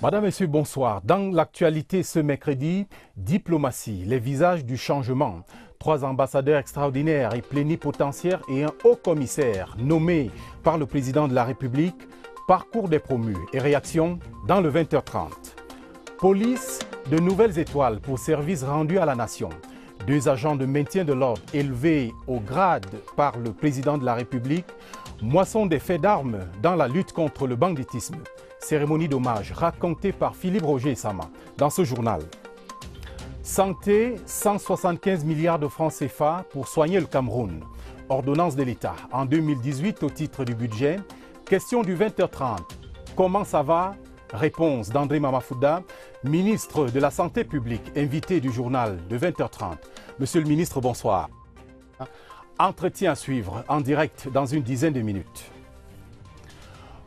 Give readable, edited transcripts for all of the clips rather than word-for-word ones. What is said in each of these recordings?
Madame, Monsieur, bonsoir. Dans l'actualité ce mercredi, diplomatie, les visages du changement. 3 ambassadeurs extraordinaires et plénipotentiaires et un haut commissaire nommé par le président de la République. Parcours des promus et réactions dans le 20h30. Police, de nouvelles étoiles pour services rendus à la nation. 2 agents de maintien de l'ordre élevés au grade par le président de la République. Moisson des faits d'armes dans la lutte contre le banditisme. Cérémonie d'hommage racontée par Philippe Roger Sama dans ce journal. Santé, 175 milliards de francs CFA pour soigner le Cameroun. Ordonnance de l'État en 2018 au titre du budget. Question du 20h30. Comment ça va? Réponse d'André Mamafouda, ministre de la Santé publique, invité du journal de 20h30. Monsieur le ministre, bonsoir. Entretien à suivre en direct dans une dizaine de minutes.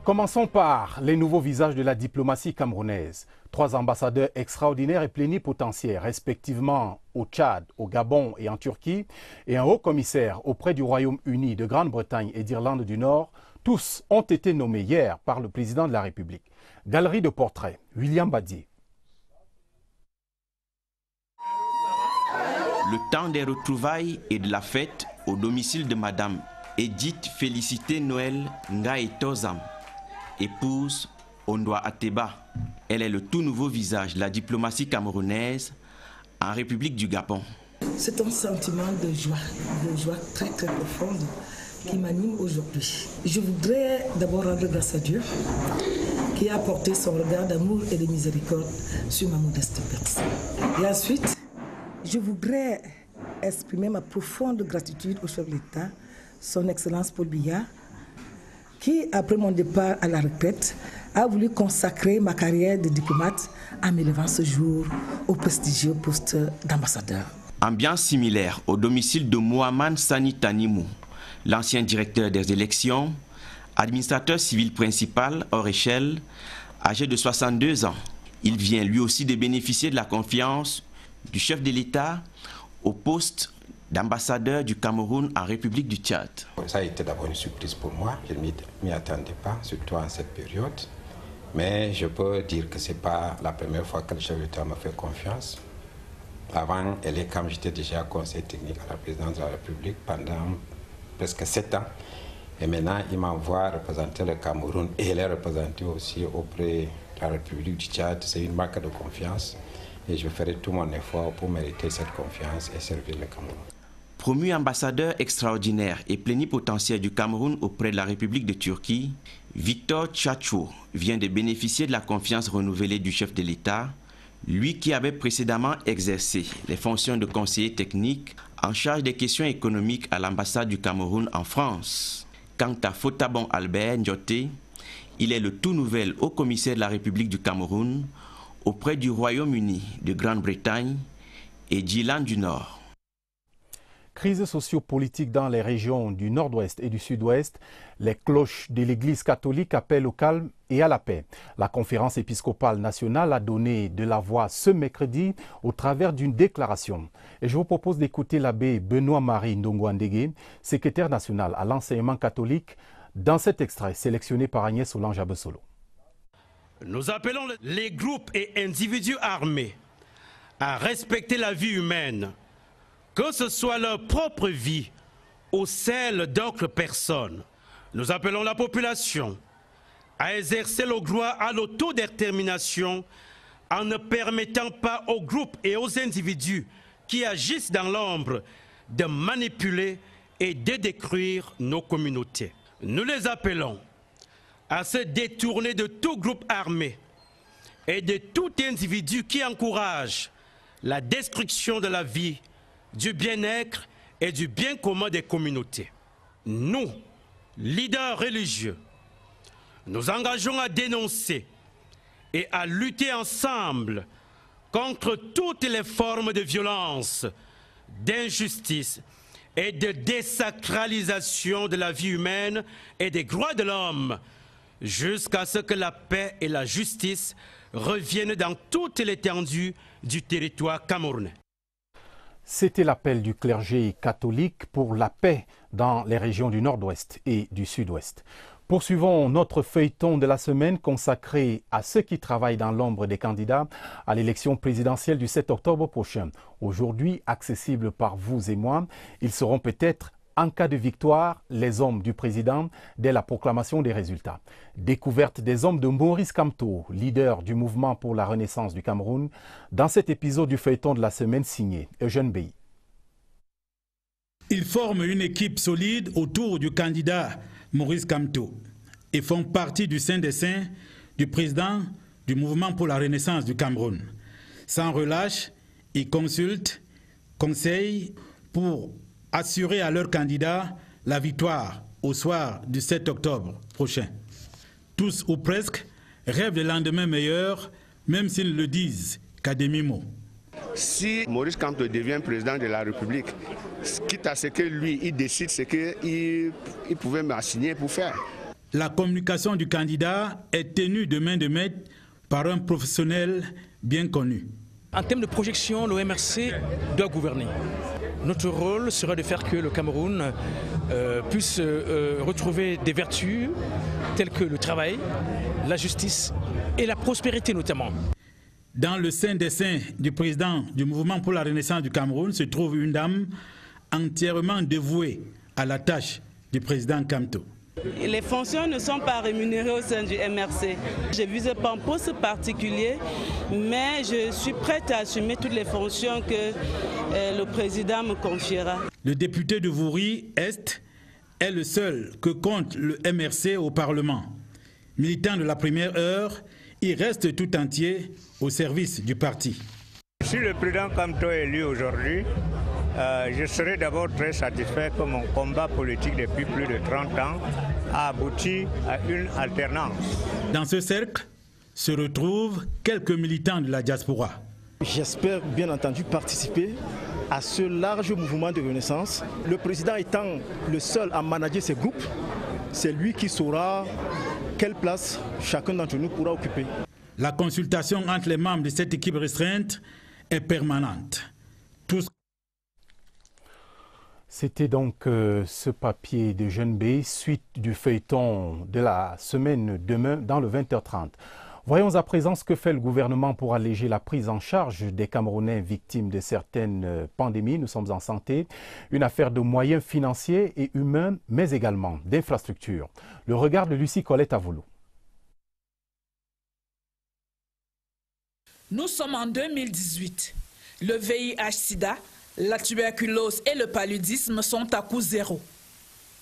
Commençons par les nouveaux visages de la diplomatie camerounaise. 3 ambassadeurs extraordinaires et plénipotentiaires, respectivement au Tchad, au Gabon et en Turquie, et un haut commissaire auprès du Royaume-Uni, de Grande-Bretagne et d'Irlande du Nord. Tous ont été nommés hier par le président de la République. Galerie de portraits, William Badier. Le temps des retrouvailles et de la fête au domicile de Madame Edith Félicité Noël Ngaï Tozam, épouse Ondoa Ateba. Elle est le tout nouveau visage de la diplomatie camerounaise en République du Gabon. C'est un sentiment de joie très très profonde qui m'anime aujourd'hui. Je voudrais d'abord rendre grâce à Dieu qui a porté son regard d'amour et de miséricorde sur ma modeste personne. Et ensuite, je voudrais exprimer ma profonde gratitude au chef de l'État, son Excellence Paul Biya, qui, après mon départ à la retraite, a voulu consacrer ma carrière de diplomate en m'élevant ce jour au prestigieux poste d'ambassadeur. Ambiance similaire au domicile de Mohamed Sani Tanimou, l'ancien directeur des élections, administrateur civil principal hors échelle, âgé de 62 ans. Il vient lui aussi de bénéficier de la confiance du chef de l'État au poste d'ambassadeur du Cameroun en République du Tchad. Ça a été d'abord une surprise pour moi, je ne m'y attendais pas, surtout en cette période. Mais je peux dire que ce n'est pas la première fois que le chef de l'État m'a fait confiance. Avant, quand j'étais déjà conseiller technique à la présidence de la République pendant presque 7 ans. Et maintenant, il m'envoie représenter le Cameroun et les représenter aussi auprès de la République du Tchad. C'est une marque de confiance et je ferai tout mon effort pour mériter cette confiance et servir le Cameroun. Promu ambassadeur extraordinaire et plénipotentiaire du Cameroun auprès de la République de Turquie, Victor Tchatcho vient de bénéficier de la confiance renouvelée du chef de l'État, lui qui avait précédemment exercé les fonctions de conseiller technique en charge des questions économiques à l'ambassade du Cameroun en France. Quant à Fotabon Albert Ndjoté, il est le tout nouvel haut commissaire de la République du Cameroun auprès du Royaume-Uni de Grande-Bretagne et d'Irlande du Nord. Crise sociopolitique dans les régions du nord-ouest et du sud-ouest, les cloches de l'Église catholique appellent au calme et à la paix. La conférence épiscopale nationale a donné de la voix ce mercredi au travers d'une déclaration. Et je vous propose d'écouter l'abbé Benoît-Marie Ndongouandégué, secrétaire national à l'enseignement catholique, dans cet extrait sélectionné par Agnès Solange Abessolo. Nous appelons les groupes et individus armés à respecter la vie humaine, que ce soit leur propre vie ou celle d'autres personnes. Nous appelons la population à exercer le droit à l'autodétermination en ne permettant pas aux groupes et aux individus qui agissent dans l'ombre de manipuler et de détruire nos communautés. Nous les appelons à se détourner de tout groupe armé et de tout individu qui encourage la destruction de la vie, du bien-être et du bien commun des communautés. Nous, leaders religieux, nous engageons à dénoncer et à lutter ensemble contre toutes les formes de violence, d'injustice et de désacralisation de la vie humaine et des droits de l'homme, jusqu'à ce que la paix et la justice reviennent dans toute l'étendue du territoire camerounais. C'était l'appel du clergé catholique pour la paix dans les régions du nord-ouest et du sud-ouest. Poursuivons notre feuilleton de la semaine consacré à ceux qui travaillent dans l'ombre des candidats à l'élection présidentielle du 7 octobre prochain. Aujourd'hui, accessibles par vous et moi, ils seront peut-être, en cas de victoire, les hommes du président dès la proclamation des résultats. Découverte des hommes de Maurice Kamto, leader du mouvement pour la renaissance du Cameroun, dans cet épisode du feuilleton de la semaine signé Eugène Bey. Ils forment une équipe solide autour du candidat Maurice Kamto et font partie du sein des saints du président du mouvement pour la renaissance du Cameroun. Sans relâche, ils consultent, conseillent pour assurer à leur candidat la victoire au soir du 7 octobre prochain. Tous ou presque rêvent de lendemain meilleur, même s'ils ne le disent qu'à demi-mot. Si Maurice Kamto devient président de la République, quitte à ce que lui, il décide ce qu'il pouvait m'assigner pour faire. La communication du candidat est tenue de main de maître par un professionnel bien connu. En termes de projection, le MRC doit gouverner. Notre rôle sera de faire que le Cameroun puisse retrouver des vertus telles que le travail, la justice et la prospérité notamment. Dans le sein des saints du président du mouvement pour la renaissance du Cameroun se trouve une dame entièrement dévouée à la tâche du président Kamto. Les fonctions ne sont pas rémunérées au sein du MRC. Je ne vise pas un poste particulier, mais je suis prête à assumer toutes les fonctions que le président me confiera. Le député de Vouri-Est est le seul que compte le MRC au Parlement. Militant de la première heure, il reste tout entier au service du parti. Si le président Kamto est élu aujourd'hui, je serai d'abord très satisfait que mon combat politique depuis plus de 30 ans a abouti à une alternance. Dans ce cercle se retrouvent quelques militants de la diaspora. J'espère bien entendu participer à ce large mouvement de renaissance. Le président étant le seul à manager ces groupes, c'est lui qui saura quelle place chacun d'entre nous pourra occuper. La consultation entre les membres de cette équipe restreinte est permanente. Tous... C'était donc ce papier de Eugène Bey, suite du feuilleton de la semaine demain dans le 20h30. Voyons à présent ce que fait le gouvernement pour alléger la prise en charge des Camerounais victimes de certaines pandémies. Nous sommes en santé, une affaire de moyens financiers et humains, mais également d'infrastructures. Le regard de Lucie Colette Avolo. Nous sommes en 2018. Le VIH-Sida, la tuberculose et le paludisme sont à coût zéro.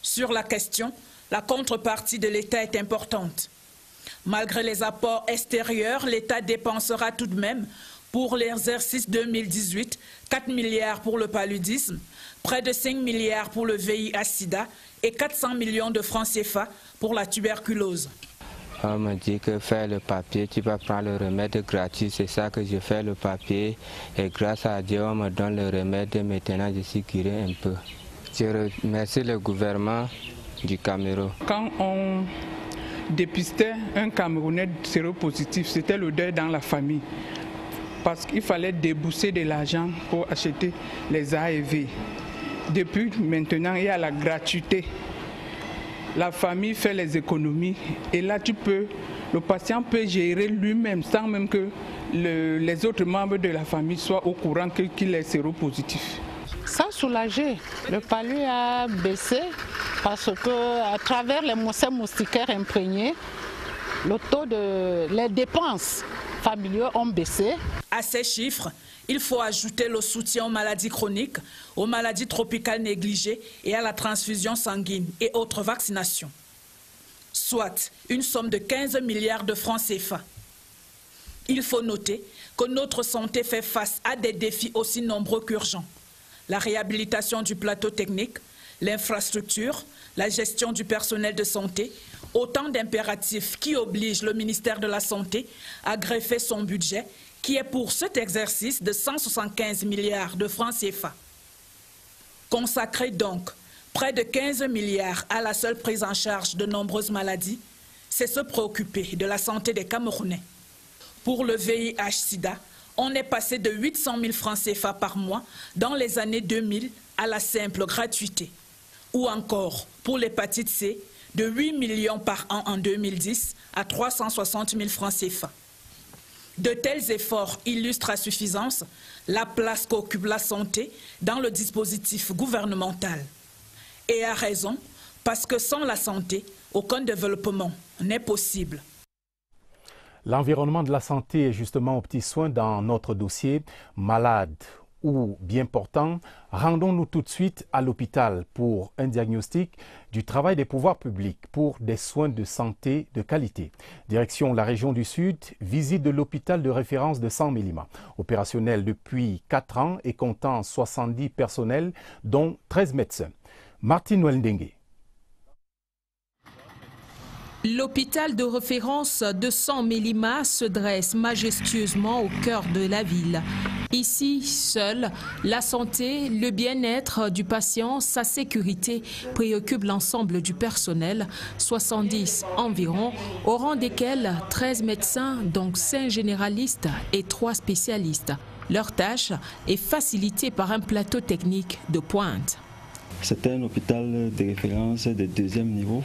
Sur la question, la contrepartie de l'État est importante. Malgré les apports extérieurs, l'État dépensera tout de même pour l'exercice 2018 4 milliards pour le paludisme, près de 5 milliards pour le VIH-Sida et 400 millions de francs CFA pour la tuberculose. On me dit que faire le papier, tu vas prendre le remède gratuit. C'est ça que je fais le papier. Et grâce à Dieu, on me donne le remède. Et maintenant, je suis curé un peu. Je remercie le gouvernement du Cameroun. Quand on dépistait un Camerounais séropositif, c'était le deuil dans la famille. Parce qu'il fallait débourser de l'argent pour acheter les ARV. Depuis maintenant, il y a la gratuité. La famille fait les économies et là le patient peut gérer lui-même sans même que les autres membres de la famille soient au courant qu'il est séropositif. Ça a soulagé. Le palu a baissé parce que à travers les moustiquaires imprégnés, les dépenses familiales ont baissé. À ces chiffres, il faut ajouter le soutien aux maladies chroniques, aux maladies tropicales négligées et à la transfusion sanguine et autres vaccinations. Soit une somme de 15 milliards de francs CFA. Il faut noter que notre santé fait face à des défis aussi nombreux qu'urgents. La réhabilitation du plateau technique, l'infrastructure, la gestion du personnel de santé, autant d'impératifs qui obligent le ministère de la Santé à greffer son budget qui est pour cet exercice de 175 milliards de francs CFA. Consacrer donc près de 15 milliards à la seule prise en charge de nombreuses maladies, c'est se préoccuper de la santé des Camerounais. Pour le VIH-Sida, on est passé de 800 000 francs CFA par mois dans les années 2000 à la simple gratuité. Ou encore, pour l'hépatite C, de 8 millions par an en 2010 à 360 000 francs CFA. De tels efforts illustrent à suffisance la place qu'occupe la santé dans le dispositif gouvernemental. Et à raison, parce que sans la santé, aucun développement n'est possible. L'environnement de la santé est justement au petit soin dans notre dossier. Malade ou bien portant, rendons-nous tout de suite à l'hôpital pour un diagnostic du travail des pouvoirs publics pour des soins de santé de qualité. Direction la région du Sud, visite de l'hôpital de référence de San Milima. Opérationnel depuis 4 ans et comptant 70 personnels, dont 13 médecins. Martine Wendengue. L'hôpital de référence de San Milima se dresse majestueusement au cœur de la ville. Ici, seule, la santé, le bien-être du patient, sa sécurité préoccupent l'ensemble du personnel, 70 environ, au rang desquels 13 médecins, donc 5 généralistes et 3 spécialistes. Leur tâche est facilitée par un plateau technique de pointe. C'est un hôpital de référence de 2e niveau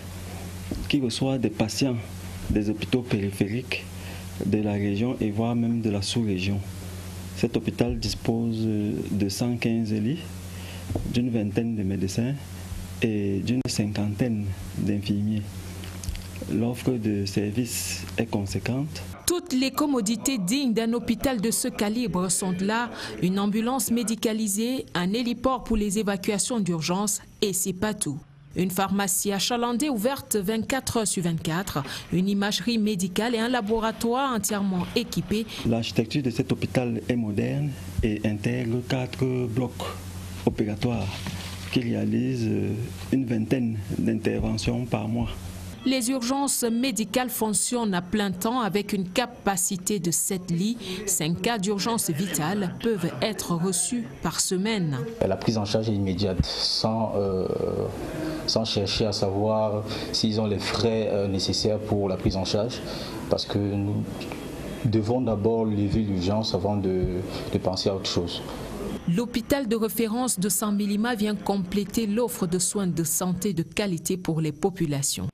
qui reçoit des patients des hôpitaux périphériques de la région et voire même de la sous-région. Cet hôpital dispose de 115 lits, d'une vingtaine de médecins et d'une 50aine d'infirmiers. L'offre de services est conséquente. Toutes les commodités dignes d'un hôpital de ce calibre sont là. Une ambulance médicalisée, un héliport pour les évacuations d'urgence et c'est pas tout. Une pharmacie achalandée ouverte 24 heures sur 24, une imagerie médicale et un laboratoire entièrement équipé. L'architecture de cet hôpital est moderne et intègre 4 blocs opératoires qui réalisent une vingtaine d'interventions par mois. Les urgences médicales fonctionnent à plein temps avec une capacité de 7 lits. 5 cas d'urgence vitale peuvent être reçus par semaine. La prise en charge est immédiate, sans chercher à savoir s'ils ont les frais nécessaires pour la prise en charge, parce que nous devons d'abord lever l'urgence avant de penser à autre chose. L'hôpital de référence de San Milima vient compléter l'offre de soins de santé de qualité pour les populations.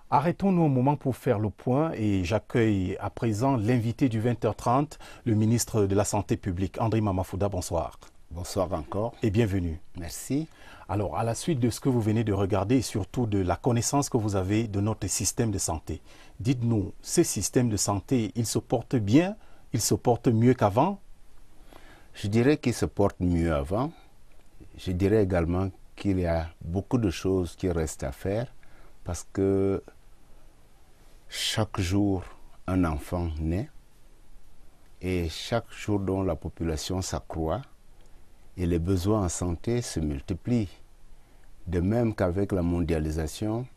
Arrêtons-nous un moment pour faire le point et j'accueille à présent l'invité du 20h30, le ministre de la Santé publique, André Mamafouda. Bonsoir. Bonsoir encore. Et bienvenue. Merci. Alors, à la suite de ce que vous venez de regarder et surtout de la connaissance que vous avez de notre système de santé, dites-nous, ce système de santé, il se porte bien, il se porte mieux qu'avant? Je dirais qu'il se porte mieux avant. Je dirais également qu'il y a beaucoup de choses qui restent à faire parce que chaque jour, un enfant naît et chaque jour dont la population s'accroît et les besoins en santé se multiplient. De même qu'avec la mondialisation,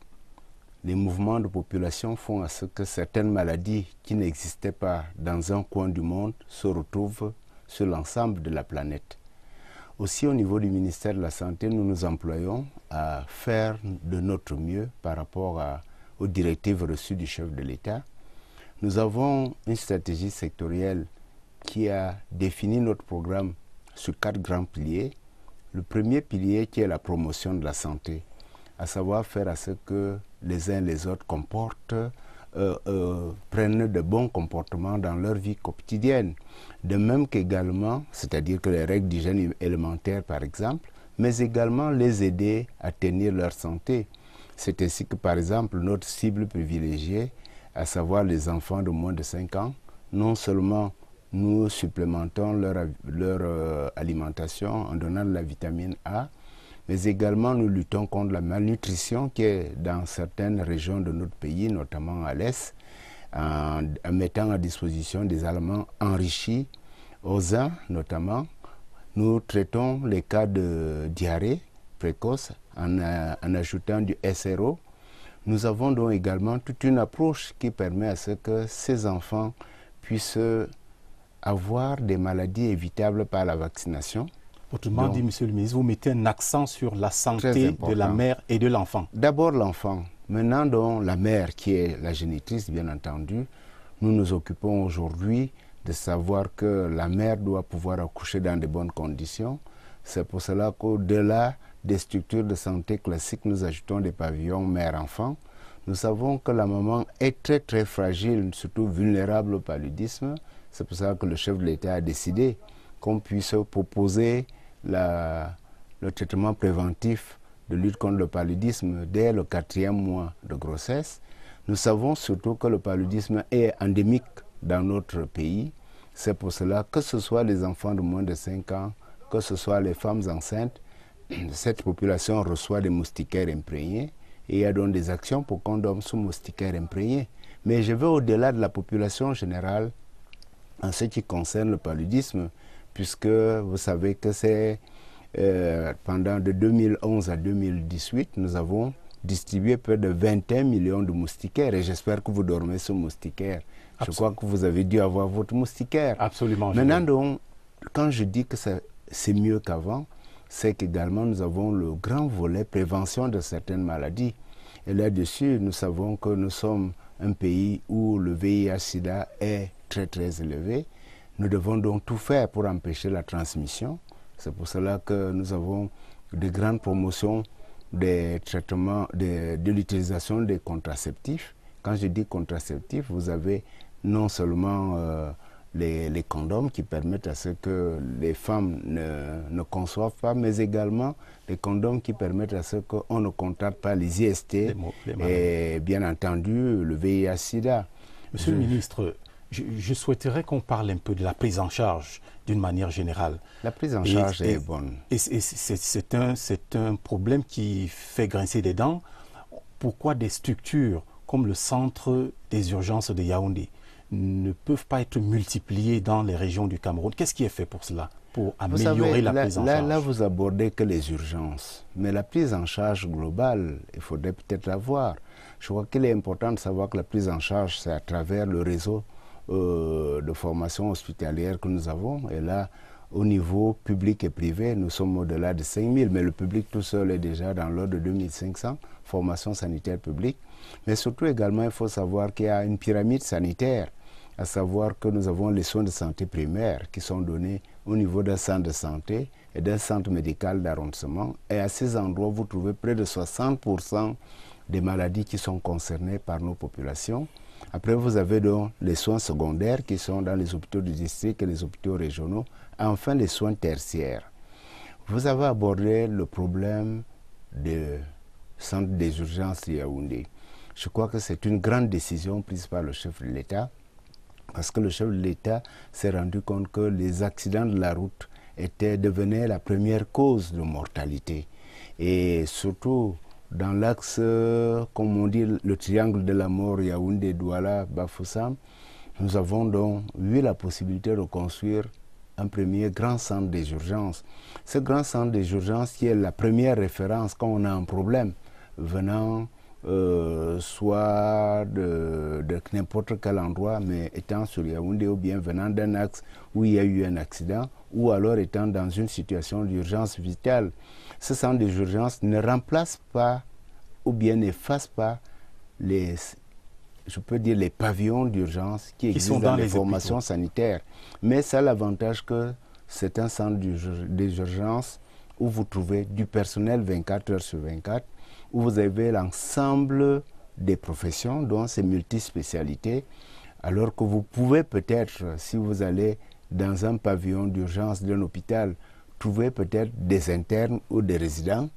les mouvements de population font à ce que certaines maladies qui n'existaient pas dans un coin du monde se retrouvent sur l'ensemble de la planète. Aussi, au niveau du ministère de la Santé, nous nous employons à faire de notre mieux par rapport aux directives reçues du chef de l'État. Nous avons une stratégie sectorielle qui a défini notre programme sur 4 grands piliers. Le premier pilier qui est la promotion de la santé, à savoir faire à ce que les uns et les autres prennent de bons comportements dans leur vie quotidienne. De même qu'également, c'est-à-dire que les règles d'hygiène élémentaire par exemple, mais également les aider à tenir leur santé. C'est ainsi que par exemple notre cible privilégiée, à savoir les enfants de moins de 5 ans, non seulement nous supplémentons leur alimentation en donnant de la vitamine A, mais également nous luttons contre la malnutrition qui est dans certaines régions de notre pays, notamment à l'Est, en mettant à disposition des aliments enrichis aux uns notamment. Nous traitons les cas de diarrhée précoce en ajoutant du SRO. Nous avons donc également toute une approche qui permet à ce que ces enfants puissent avoir des maladies évitables par la vaccination. Autrement dit, Monsieur le ministre, vous mettez un accent sur la santé de la mère et de l'enfant. D'abord l'enfant. Maintenant, donc, la mère, qui est la génitrice, bien entendu, nous nous occupons aujourd'hui de savoir que la mère doit pouvoir accoucher dans de bonnes conditions. C'est pour cela qu'au-delà des structures de santé classiques, nous ajoutons des pavillons mère-enfant. Nous savons que la maman est très très fragile, surtout vulnérable au paludisme. C'est pour ça que le chef de l'État a décidé qu'on puisse proposer le traitement préventif de lutte contre le paludisme dès le 4e mois de grossesse. Nous savons surtout que le paludisme est endémique dans notre pays. C'est pour cela que ce soit les enfants de moins de 5 ans, que ce soit les femmes enceintes, cette population reçoit des moustiquaires imprégnés et il y a donc des actions pour qu'on dorme sous moustiquaires imprégnés. Mais je vais au-delà de la population générale en ce qui concerne le paludisme, puisque vous savez que c'est pendant de 2011 à 2018, nous avons distribué près de 21 millions de moustiquaires et j'espère que vous dormez sous moustiquaire. Je crois que vous avez dû avoir votre moustiquaire. Absolument. Maintenant, donc, quand je dis que c'est mieux qu'avant, c'est qu'également nous avons le grand volet prévention de certaines maladies. Et là-dessus, nous savons que nous sommes un pays où le VIH-Sida est très très élevé. Nous devons donc tout faire pour empêcher la transmission. C'est pour cela que nous avons de grandes promotions des traitements, de l'utilisation des contraceptifs. Quand je dis contraceptifs, vous avez non seulement les condoms qui permettent à ce que les femmes ne conçoivent pas, mais également les condoms qui permettent à ce qu'on ne contracte pas les IST et bien entendu le VIH-Sida. Monsieur le ministre, je souhaiterais qu'on parle un peu de la prise en charge d'une manière générale. La prise en charge est bonne. Et c'est un problème qui fait grincer des dents. Pourquoi des structures comme le centre des urgences de Yaoundé ne peuvent pas être multipliées dans les régions du Cameroun? Qu'est-ce qui est fait pour cela, pour améliorer la prise en charge? Là, vous abordez que les urgences. Mais la prise en charge globale, il faudrait peut-être la voir. Je crois qu'il est important de savoir que la prise en charge, c'est à travers le réseau de formation hospitalière que nous avons. Et là, au niveau public et privé, nous sommes au-delà de 5000, mais le public tout seul est déjà dans l'ordre de 2500 formations sanitaires publiques. Mais surtout également, il faut savoir qu'il y a une pyramide sanitaire, à savoir que nous avons les soins de santé primaires qui sont donnés au niveau d'un centre de santé et d'un centre médical d'arrondissement. Et à ces endroits, vous trouvez près de 60% des maladies qui sont concernées par nos populations. Après, vous avez donc les soins secondaires qui sont dans les hôpitaux du district et les hôpitaux régionaux. Enfin, les soins tertiaires. Vous avez abordé le problème du centre des urgences de Yaoundé. Je crois que c'est une grande décision prise par le chef de l'État, parce que le chef de l'État s'est rendu compte que les accidents de la route devenaient la première cause de mortalité. Et surtout, dans l'axe, comme on dit, le triangle de la mort, Yaoundé, Douala, Bafoussam, nous avons donc eu la possibilité de construire un premier grand centre des urgences. Ce grand centre des urgences qui est la première référence quand on a un problème venant soit de n'importe quel endroit, mais étant sur Yaoundé ou bien venant d'un axe où il y a eu un accident, ou alors étant dans une situation d'urgence vitale. Ce centre des urgences ne remplace pas ou bien n'efface pas les pavillons d'urgence qui existent dans les formations sanitaires. Mais ça a l'avantage que c'est un centre des urgences où vous trouvez du personnel 24 heures sur 24, où vous avez l'ensemble des professions, dont ces multispécialités, alors que vous pouvez peut-être, si vous allez dans un pavillon d'urgence d'un hôpital, trouver peut-être des internes ou des résidents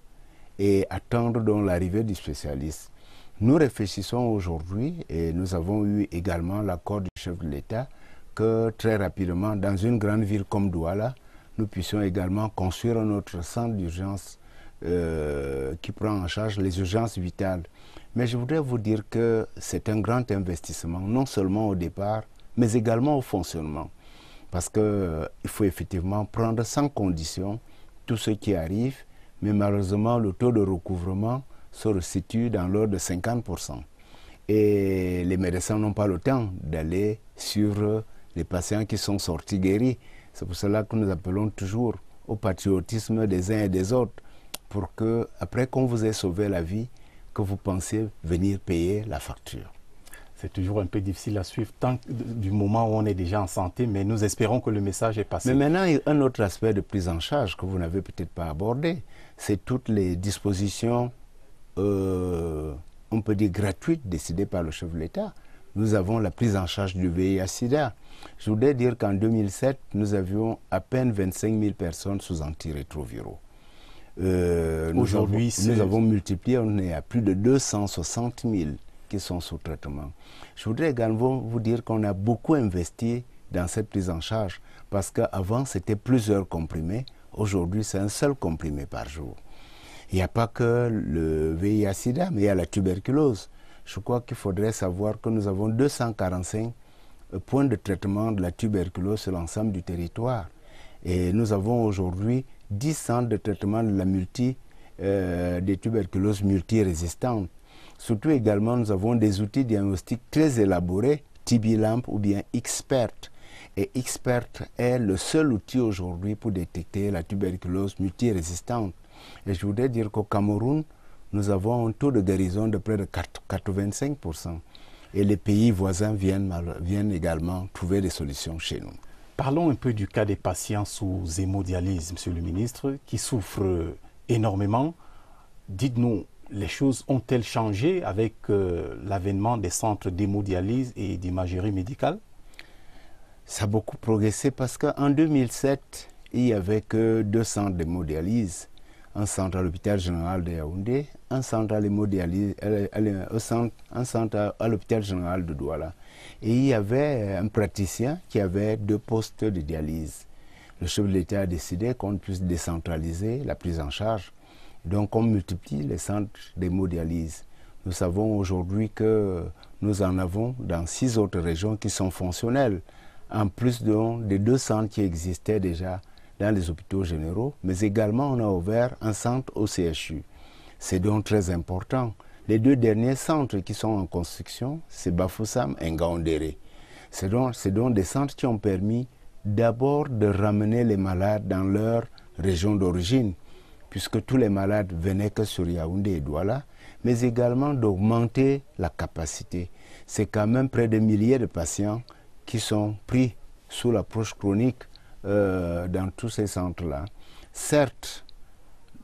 et attendre donc l'arrivée du spécialiste. Nous réfléchissons aujourd'hui, et nous avons eu également l'accord du chef de l'État, que très rapidement, dans une grande ville comme Douala, nous puissions également construire un autre centre d'urgence qui prend en charge les urgences vitales. Mais je voudrais vous dire que c'est un grand investissement, non seulement au départ, mais également au fonctionnement. Parce qu'il faut effectivement prendre sans condition tout ce qui arrive, mais malheureusement, le taux de recouvrement se situe dans l'ordre de 50%. Et les médecins n'ont pas le temps d'aller sur les patients qui sont sortis guéris. C'est pour cela que nous appelons toujours au patriotisme des uns et des autres, pour que, après qu'on vous ait sauvé la vie, que vous pensiez venir payer la facture. C'est toujours un peu difficile à suivre tant du moment où on est déjà en santé, mais nous espérons que le message est passé. Mais maintenant, il y a un autre aspect de prise en charge que vous n'avez peut-être pas abordé. C'est toutes les dispositions, on peut dire gratuites, décidées par le chef de l'État. Nous avons la prise en charge du VIH-Sida. Je voudrais dire qu'en 2007, nous avions à peine 25 000 personnes sous antirétroviraux. Aujourd'hui, nous avons multiplié, on est à plus de 260 000 qui sont sous traitement. Je voudrais également vous dire qu'on a beaucoup investi dans cette prise en charge parce qu'avant, c'était plusieurs comprimés. Aujourd'hui, c'est un seul comprimé par jour. Il n'y a pas que le VIH-Sida, mais il y a la tuberculose. Je crois qu'il faudrait savoir que nous avons 245 points de traitement de la tuberculose sur l'ensemble du territoire. Et nous avons aujourd'hui 10 centres de traitement de la des tuberculoses multirésistantes. Surtout également, nous avons des outils diagnostiques très élaborés, TB-LAMP ou bien XPERT. Et XPERT est le seul outil aujourd'hui pour détecter la tuberculose multirésistante. Et je voudrais dire qu'au Cameroun, nous avons un taux de guérison de près de 85%. Et les pays voisins viennent également trouver des solutions chez nous. Parlons un peu du cas des patients sous hémodialyse, Monsieur le ministre, qui souffrent énormément. Dites-nous, les choses ont-elles changé avec l'avènement des centres d'hémodialyse et d'imagerie médicale? Ça a beaucoup progressé parce qu'en 2007, il n'y avait que 2 centres d'hémodialyse. Un centre à l'hôpital général de Yaoundé, un centre à l'hémodialyse, un centre à l'hôpital général de Douala. Et il y avait un praticien qui avait 2 postes de dialyse. Le chef de l'État a décidé qu'on puisse décentraliser la prise en charge. Donc on multiplie les centres d'hémodialyse. Nous savons aujourd'hui que nous en avons dans 6 autres régions qui sont fonctionnelles, en plus des 2 centres qui existaient déjà dans les hôpitaux généraux, mais également on a ouvert un centre au CHU. C'est donc très important. Les 2 derniers centres qui sont en construction, c'est Bafoussam et Ngaoundéré. C'est donc des centres qui ont permis d'abord de ramener les malades dans leur région d'origine, puisque tous les malades venaient que sur Yaoundé et Douala, mais également d'augmenter la capacité. C'est quand même près de milliers de patients qui sont pris sous l'approche chronique dans tous ces centres-là. Certes,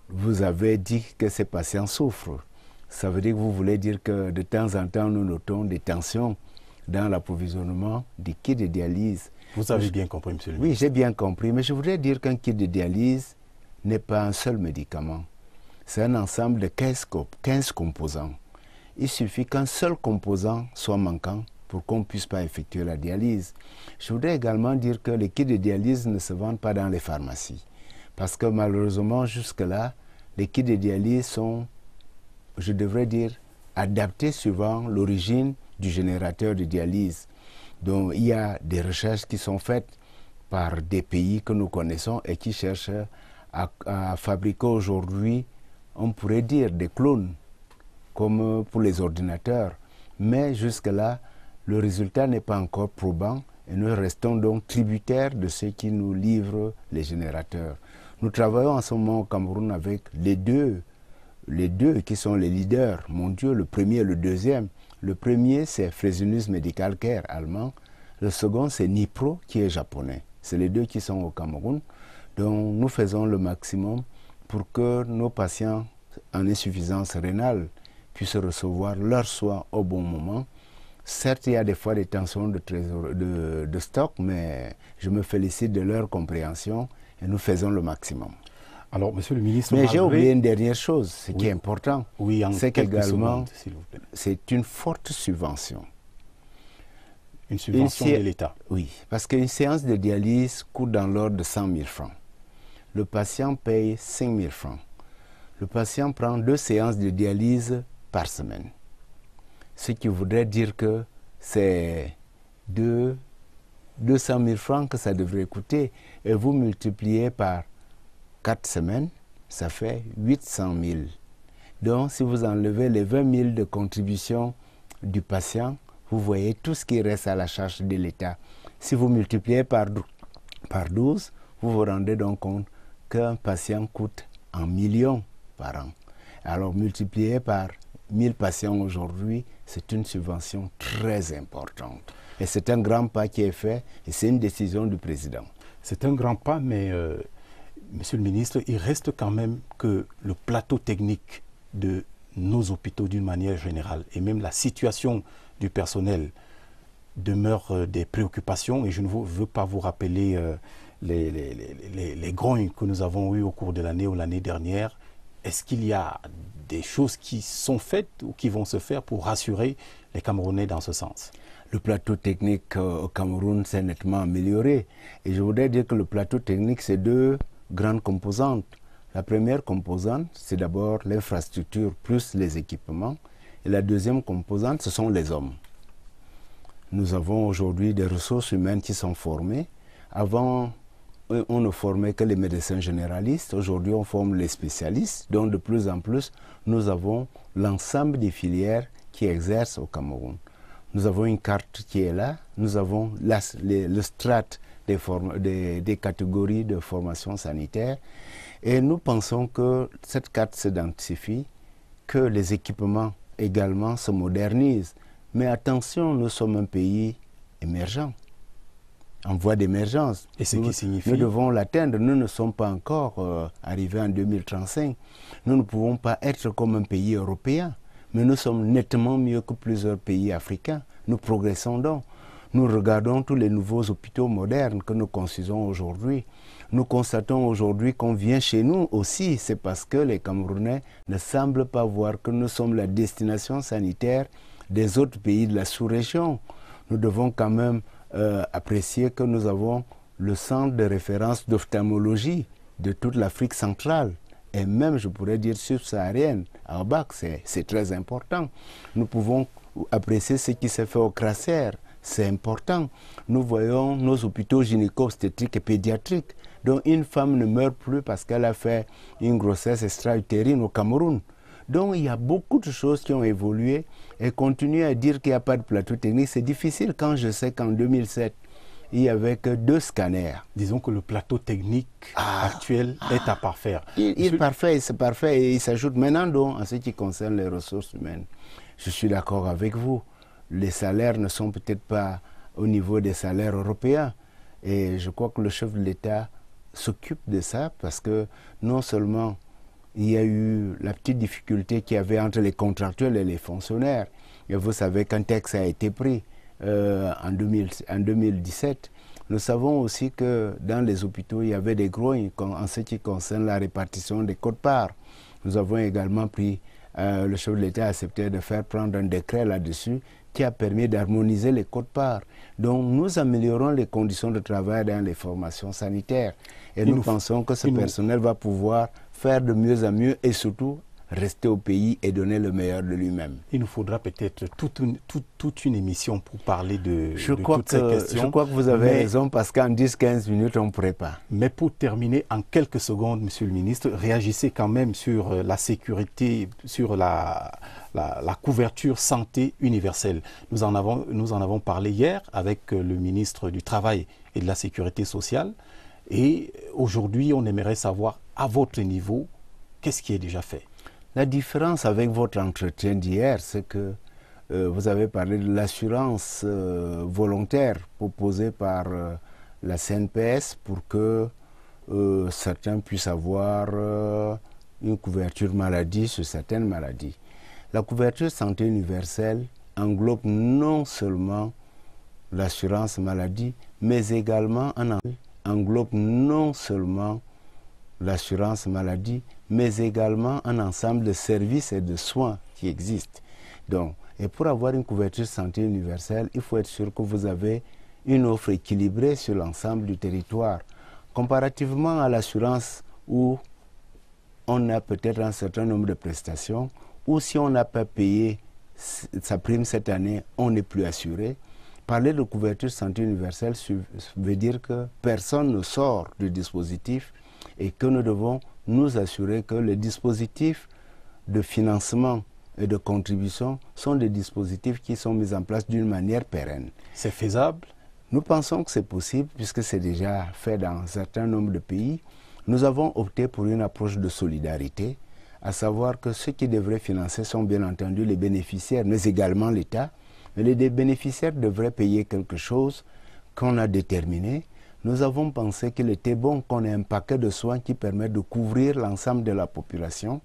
vous avez dit que ces patients souffrent. Ça veut dire que vous voulez dire que de temps en temps, nous notons des tensions dans l'approvisionnement des kits de dialyse. Vous avez bien compris, monsieur le ministre. Oui, j'ai bien compris, mais je voudrais dire qu'un kit de dialyse n'est pas un seul médicament. C'est un ensemble de 15 composants. Il suffit qu'un seul composant soit manquant pour qu'on ne puisse pas effectuer la dialyse. Je voudrais également dire que les kits de dialyse ne se vendent pas dans les pharmacies. Parce que malheureusement, jusque-là, les kits de dialyse sont, je devrais dire, adaptés suivant l'origine du générateur de dialyse. Donc il y a des recherches qui sont faites par des pays que nous connaissons et qui cherchent à fabriquer aujourd'hui, on pourrait dire, des clones, comme pour les ordinateurs. Mais jusque-là, le résultat n'est pas encore probant et nous restons donc tributaires de ceux qui nous livrent les générateurs. Nous travaillons en ce moment au Cameroun avec les deux qui sont les leaders mondiaux, le premier et le deuxième. Le premier, c'est Fresenius Medical Care allemand. Le second, c'est Nipro qui est japonais. C'est les 2 qui sont au Cameroun. Donc nous faisons le maximum pour que nos patients en insuffisance rénale puissent recevoir leurs soins au bon moment. Certes, il y a des fois des tensions de stock, mais je me félicite de leur compréhension et nous faisons le maximum. Alors, monsieur le ministre... Mais j'ai oublié une dernière chose, ce qui est important. Oui, c'est qu'également, c'est une forte subvention. Une subvention de l'État? Oui, parce qu'une séance de dialyse coûte dans l'ordre de 100 000 francs. Le patient paye 5 000 francs. Le patient prend 2 séances de dialyse par semaine. Ce qui voudrait dire que c'est 200 000 francs que ça devrait coûter. Et vous multipliez par 4 semaines, ça fait 800 000. Donc, si vous enlevez les 20 000 de contribution du patient, vous voyez tout ce qui reste à la charge de l'État. Si vous multipliez par 12, vous vous rendez donc compte qu'un patient coûte 1 million par an. Alors, multiplié par 1000 patients aujourd'hui, c'est une subvention très importante. Et c'est un grand pas qui est fait et c'est une décision du président. C'est un grand pas, mais Monsieur le ministre, il reste quand même que le plateau technique de nos hôpitaux d'une manière générale et même la situation du personnel demeure des préoccupations et je ne veux pas vous rappeler les grognes que nous avons eues au cours de l'année ou l'année dernière. Est-ce qu'il y a des choses qui sont faites ou qui vont se faire pour rassurer les Camerounais dans ce sens? Le plateau technique au Cameroun s'est nettement amélioré. Et je voudrais dire que le plateau technique, c'est deux grandes composantes. La première composante, c'est d'abord l'infrastructure plus les équipements. Et la deuxième composante, ce sont les hommes. Nous avons aujourd'hui des ressources humaines qui sont formées. Avant, on ne formait que les médecins généralistes. Aujourd'hui, on forme les spécialistes. Donc, de plus en plus, nous avons l'ensemble des filières qui exercent au Cameroun. Nous avons une carte qui est là. Nous avons le strat des catégories de formation sanitaire. Et nous pensons que cette carte se densifie, que les équipements également se modernisent. Mais attention, nous sommes un pays émergent, en voie d'émergence. Et ce qui signifie... Nous devons l'atteindre. Nous ne sommes pas encore arrivés en 2035. Nous ne pouvons pas être comme un pays européen. Mais nous sommes nettement mieux que plusieurs pays africains. Nous progressons donc. Nous regardons tous les nouveaux hôpitaux modernes que nous construisons aujourd'hui. Nous constatons aujourd'hui qu'on vient chez nous aussi. C'est parce que les Camerounais ne semblent pas voir que nous sommes la destination sanitaire des autres pays de la sous-région. Nous devons quand même apprécier que nous avons le centre de référence d'ophtalmologie de toute l'Afrique centrale. Et même, je pourrais dire, subsaharienne, à Obac, c'est très important. Nous pouvons apprécier ce qui s'est fait au Crasser, c'est important. Nous voyons nos hôpitaux gynéco-obstétriques et pédiatriques, dont une femme ne meurt plus parce qu'elle a fait une grossesse extra-utérine au Cameroun. Donc il y a beaucoup de choses qui ont évolué et continuer à dire qu'il n'y a pas de plateau technique, c'est difficile quand je sais qu'en 2007, il n'y avait que 2 scanners. Disons que le plateau technique actuel est à parfaire. Il est parfait, c'est parfait et il s'ajoute maintenant donc en ce qui concerne les ressources humaines. Je suis d'accord avec vous. Les salaires ne sont peut-être pas au niveau des salaires européens et je crois que le chef de l'État s'occupe de ça parce que non seulement il y a eu la petite difficulté qu'il y avait entre les contractuels et les fonctionnaires. Et vous savez qu'un texte a été pris en 2017. Nous savons aussi que dans les hôpitaux, il y avait des grognes en ce qui concerne la répartition des quotes-parts. Nous avons également pris, le chef de l'État a accepté de faire prendre un décret là-dessus qui a permis d'harmoniser les quotes-parts. Donc nous améliorons les conditions de travail dans les formations sanitaires. Et nous pensons que ce personnel va pouvoir faire de mieux en mieux et surtout rester au pays et donner le meilleur de lui-même. Il nous faudra peut-être toute une émission pour parler de toutes ces questions. Je crois que vous avez raison parce qu'en 10-15 minutes, on ne pourrait pas. Mais pour terminer, en quelques secondes, Monsieur le ministre, réagissez quand même sur la sécurité, sur la couverture santé universelle. Nous en avons parlé hier avec le ministre du Travail et de la Sécurité sociale. Et aujourd'hui, on aimerait savoir, à votre niveau, qu'est-ce qui est déjà fait? La différence avec votre entretien d'hier, c'est que vous avez parlé de l'assurance volontaire proposée par la CNPS pour que certains puissent avoir une couverture maladie sur certaines maladies. La couverture santé universelle englobe non seulement l'assurance maladie, mais également l'assurance maladie, mais également un ensemble de services et de soins qui existent. Donc, et pour avoir une couverture santé universelle, il faut être sûr que vous avez une offre équilibrée sur l'ensemble du territoire. Comparativement à l'assurance où on a peut-être un certain nombre de prestations, ou si on n'a pas payé sa prime cette année, on n'est plus assuré. Parler de couverture santé universelle veut dire que personne ne sort du dispositif et que nous devons nous assurer que les dispositifs de financement et de contribution sont des dispositifs qui sont mis en place d'une manière pérenne. C'est faisable? Nous pensons que c'est possible puisque c'est déjà fait dans un certain nombre de pays. Nous avons opté pour une approche de solidarité à savoir que ceux qui devraient financer sont bien entendu les bénéficiaires, mais également l'État. Mais les bénéficiaires devraient payer quelque chose qu'on a déterminé. Nous avons pensé qu'il était bon qu'on ait un paquet de soins qui permet de couvrir l'ensemble de la population.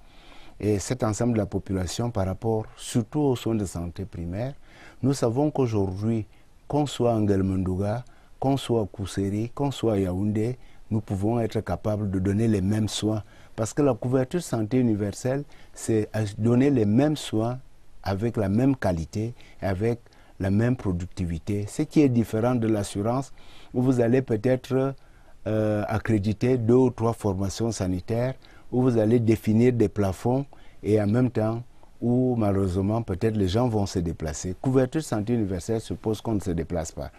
Et cet ensemble de la population par rapport surtout aux soins de santé primaire, nous savons qu'aujourd'hui, qu'on soit en Ngelmandouga, qu'on soit à Kousseri, qu'on soit à Yaoundé, nous pouvons être capables de donner les mêmes soins. Parce que la couverture santé universelle, c'est donner les mêmes soins avec la même qualité et avec la même productivité. Ce qui est différent de l'assurance, où vous allez peut-être accréditer 2 ou 3 formations sanitaires, où vous allez définir des plafonds et en même temps où malheureusement peut-être les gens vont se déplacer. Couverture santé universelle suppose qu'on ne se déplace pas.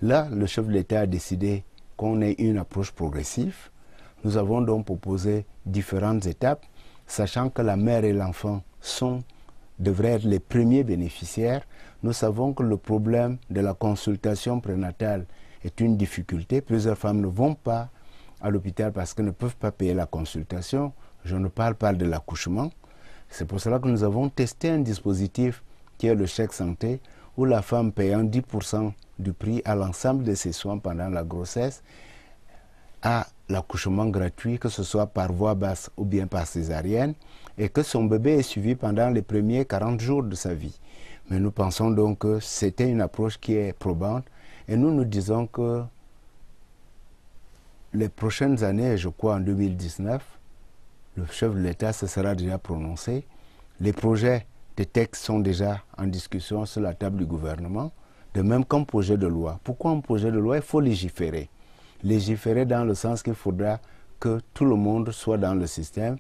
Là, le chef de l'État a décidé qu'on ait une approche progressive. Nous avons donc proposé différentes étapes, sachant que la mère et l'enfant devraient être les premiers bénéficiaires. Nous savons que le problème de la consultation prénatale est une difficulté. Plusieurs femmes ne vont pas à l'hôpital parce qu'elles ne peuvent pas payer la consultation. Je ne parle pas de l'accouchement. C'est pour cela que nous avons testé un dispositif qui est le chèque santé, où la femme payant 10% du prix à l'ensemble de ses soins pendant la grossesse a l'accouchement gratuit, que ce soit par voie basse ou bien par césarienne, et que son bébé est suivi pendant les premiers 40 jours de sa vie. Mais nous pensons donc que c'était une approche qui est probante, et nous disons que les prochaines années, je crois en 2019, le chef de l'État se sera déjà prononcé. Les projets de textes sont déjà en discussion sur la table du gouvernement, de même qu'un projet de loi. Pourquoi un projet de loi? Il faut légiférer. Légiférer dans le sens qu'il faudra que tout le monde soit dans le système.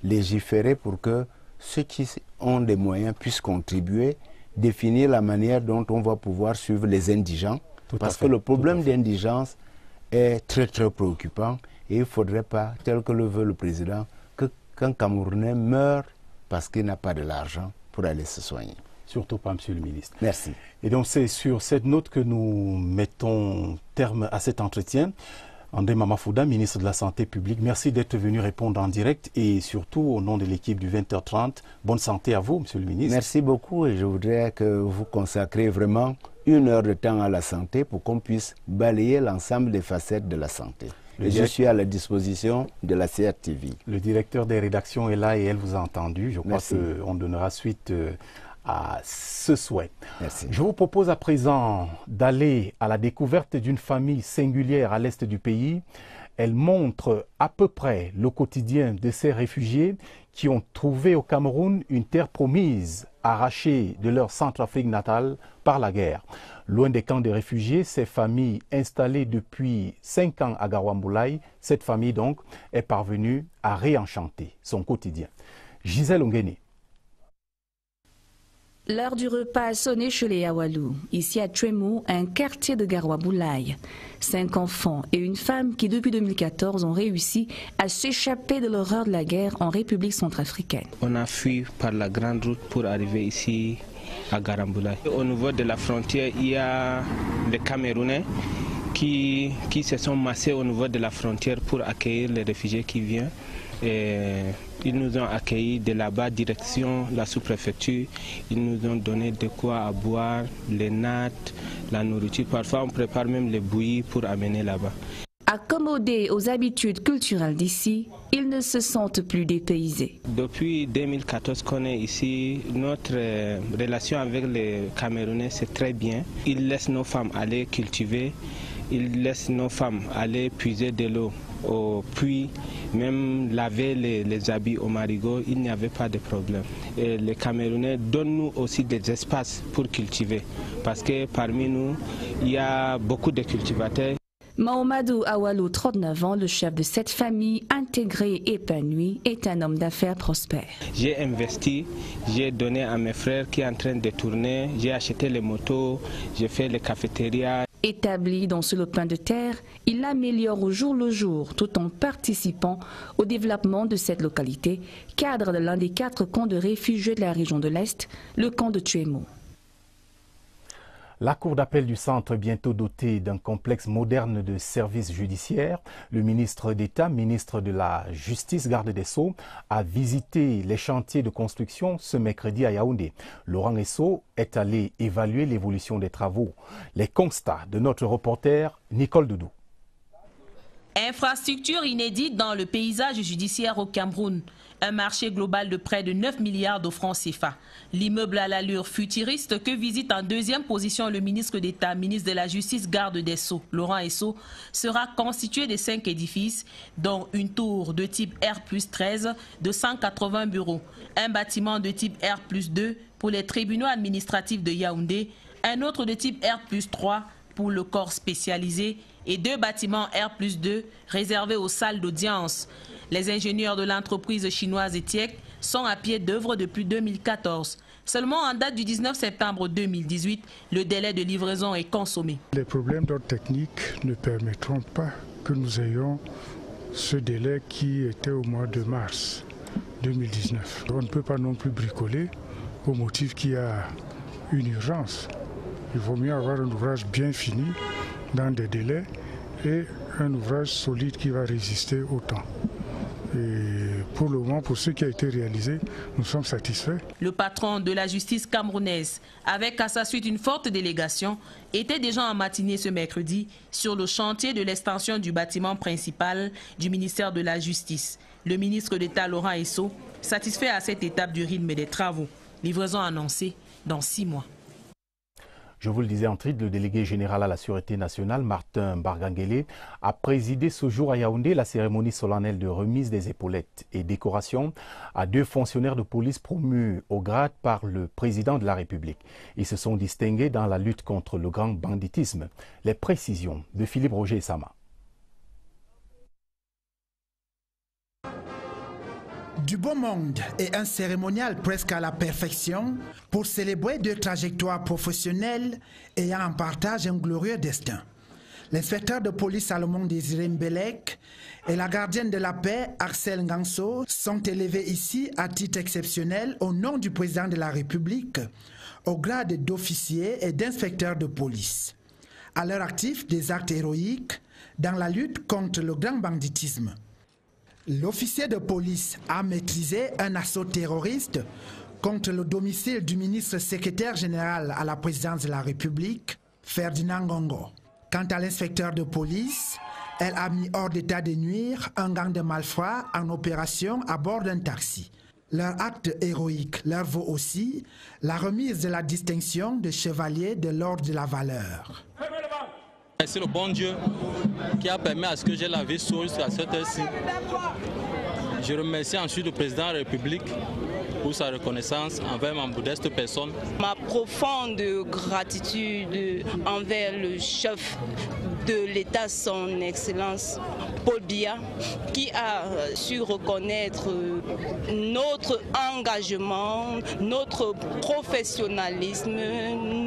Légiférer pour que ceux qui ont des moyens puissent contribuer, définir la manière dont on va pouvoir suivre les indigents. Parce que le problème d'indigence est très très préoccupant et il ne faudrait pas, tel que le veut le président, qu'un Camerounais meure parce qu'il n'a pas de l'argent pour aller se soigner. Surtout pas, Monsieur le ministre. Merci. Et donc c'est sur cette note que nous mettons terme à cet entretien. André Mamafouda, ministre de la Santé publique, merci d'être venu répondre en direct et surtout au nom de l'équipe du 20h30. Bonne santé à vous, Monsieur le ministre. Merci beaucoup et je voudrais que vous consacrez vraiment 1 heure de temps à la santé pour qu'on puisse balayer l'ensemble des facettes de la santé. Et je suis à la disposition de la CRTV. Le directeur des rédactions est là et elle vous a entendu. Je crois qu'on donnera suite à ce souhait. Merci. Je vous propose à présent d'aller à la découverte d'une famille singulière à l'est du pays. Elle montre à peu près le quotidien de ces réfugiés qui ont trouvé au Cameroun une terre promise, arrachée de leur Centrafrique natale par la guerre. Loin des camps de réfugiés, ces familles installées depuis 5 ans à Garouamboulaye, cette famille donc est parvenue à réenchanter son quotidien. Gisèle Ongeni. L'heure du repas a sonné chez les Yawalou, ici à Tchouemou, un quartier de Garouamboulaye. 5 enfants et une femme qui depuis 2014 ont réussi à s'échapper de l'horreur de la guerre en République centrafricaine. On a fui par la grande route pour arriver ici à Garouamboulaye. Au niveau de la frontière, il y a des Camerounais qui se sont massés au niveau de la frontière pour accueillir les réfugiés qui viennent. Et ils nous ont accueillis de là-bas, direction la sous-préfecture. Ils nous ont donné de quoi à boire, les nattes, la nourriture. Parfois, on prépare même les bouillies pour amener là-bas. Accommodés aux habitudes culturelles d'ici, ils ne se sentent plus dépaysés. Depuis 2014 qu'on est ici, notre relation avec les Camerounais, c'est très bien. Ils laissent nos femmes aller cultiver, ils laissent nos femmes aller puiser de l'eau au puits, même laver les habits au marigot, il n'y avait pas de problème. Et les Camerounais donnent nous aussi des espaces pour cultiver, parce que parmi nous, il y a beaucoup de cultivateurs. Mahamadou Awalou, 39 ans, le chef de cette famille intégrée et épanouie, est un homme d'affaires prospère. J'ai investi, j'ai donné à mes frères qui sont en train de tourner, j'ai acheté les motos, j'ai fait les cafétérias. Établi dans ce lopin de terre, il améliore au jour le jour tout en participant au développement de cette localité, cadre de l'un des 4 camps de réfugiés de la région de l'Est, le camp de Tchouemou. La Cour d'appel du centre, bientôt dotée d'un complexe moderne de services judiciaires, le ministre d'État, ministre de la Justice, garde des Sceaux, a visité les chantiers de construction ce mercredi à Yaoundé. Laurent Esso est allé évaluer l'évolution des travaux. Les constats de notre reporter Nicole Doudou. Infrastructure inédite dans le paysage judiciaire au Cameroun. Un marché global de près de 9 milliards de francs CFA. L'immeuble à l'allure futuriste que visite en deuxième position le ministre d'État, ministre de la Justice, garde des Sceaux, Laurent Esso, sera constitué de 5 édifices, dont une tour de type R+13 de 180 bureaux, un bâtiment de type R+2 pour les tribunaux administratifs de Yaoundé, un autre de type R+3 pour le corps spécialisé et 2 bâtiments R+2 réservés aux salles d'audience. Les ingénieurs de l'entreprise chinoise ETIEC sont à pied d'œuvre depuis 2014. Seulement en date du 19 septembre 2018, le délai de livraison est consommé. Les problèmes d'ordre technique ne permettront pas que nous ayons ce délai qui était au mois de mars 2019. On ne peut pas non plus bricoler au motif qu'il y a une urgence. Il vaut mieux avoir un ouvrage bien fini dans des délais et un ouvrage solide qui va résister au temps. Et pour le moment, pour ce qui a été réalisé, nous sommes satisfaits. Le patron de la justice camerounaise, avec à sa suite une forte délégation, était déjà en matinée ce mercredi sur le chantier de l'extension du bâtiment principal du ministère de la Justice. Le ministre d'État Laurent Esso, satisfait à cette étape du rythme des travaux. Livraison annoncée dans 6 mois. Je vous le disais en titre, le délégué général à la Sûreté nationale, Martin Barganguele, a présidé ce jour à Yaoundé la cérémonie solennelle de remise des épaulettes et décorations à 2 fonctionnaires de police promus au grade par le président de la République. Ils se sont distingués dans la lutte contre le grand banditisme. Les précisions de Philippe Roger Sama. Du beau monde et un cérémonial presque à la perfection pour célébrer 2 trajectoires professionnelles ayant en partage un glorieux destin. L'inspecteur de police Salomon Désiré Mbelek et la gardienne de la paix Axel Nganso sont élevés ici à titre exceptionnel au nom du président de la République au grade d'officier et d'inspecteur de police. À leur actif, des actes héroïques dans la lutte contre le grand banditisme. L'officier de police a maîtrisé un assaut terroriste contre le domicile du ministre secrétaire général à la présidence de la République, Ferdinand Ngongo. Quant à l'inspecteur de police, elle a mis hors d'état de nuire un gang de malfrats en opération à bord d'un taxi. Leur acte héroïque leur vaut aussi la remise de la distinction de chevalier de l'ordre de la valeur. C'est le bon Dieu qui a permis à ce que j'ai la vie sauve jusqu'à cette heure-ci. Je remercie ensuite le président de la République pour sa reconnaissance envers ma modeste personne. Ma profonde gratitude envers le chef de l'État, son Excellence Paul Biya, qui a su reconnaître notre engagement, notre professionnalisme,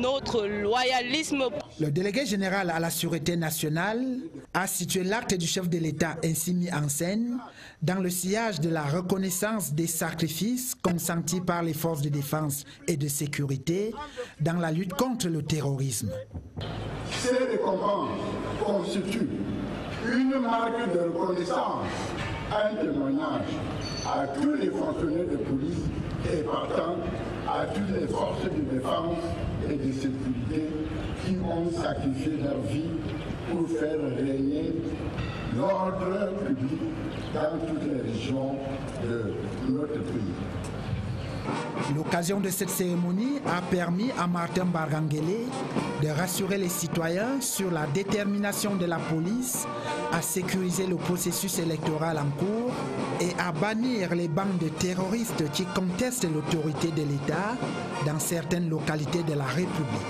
notre loyalisme. Le délégué général à la Sûreté nationale a situé l'acte du chef de l'État ainsi mis en scène dans le sillage de la reconnaissance des sacrifices consentis par les forces de défense et de sécurité dans la lutte contre le terrorisme. Ces récompenses constituent une marque de reconnaissance, un témoignage à tous les fonctionnaires de police et partant à toutes les forces de défense et de sécurité qui ont sacrifié leur vie pour faire régner l'ordre public dans toutes les régions de notre pays. L'occasion de cette cérémonie a permis à Martin Barganguele de rassurer les citoyens sur la détermination de la police à sécuriser le processus électoral en cours et à bannir les bandes de terroristes qui contestent l'autorité de l'État dans certaines localités de la République.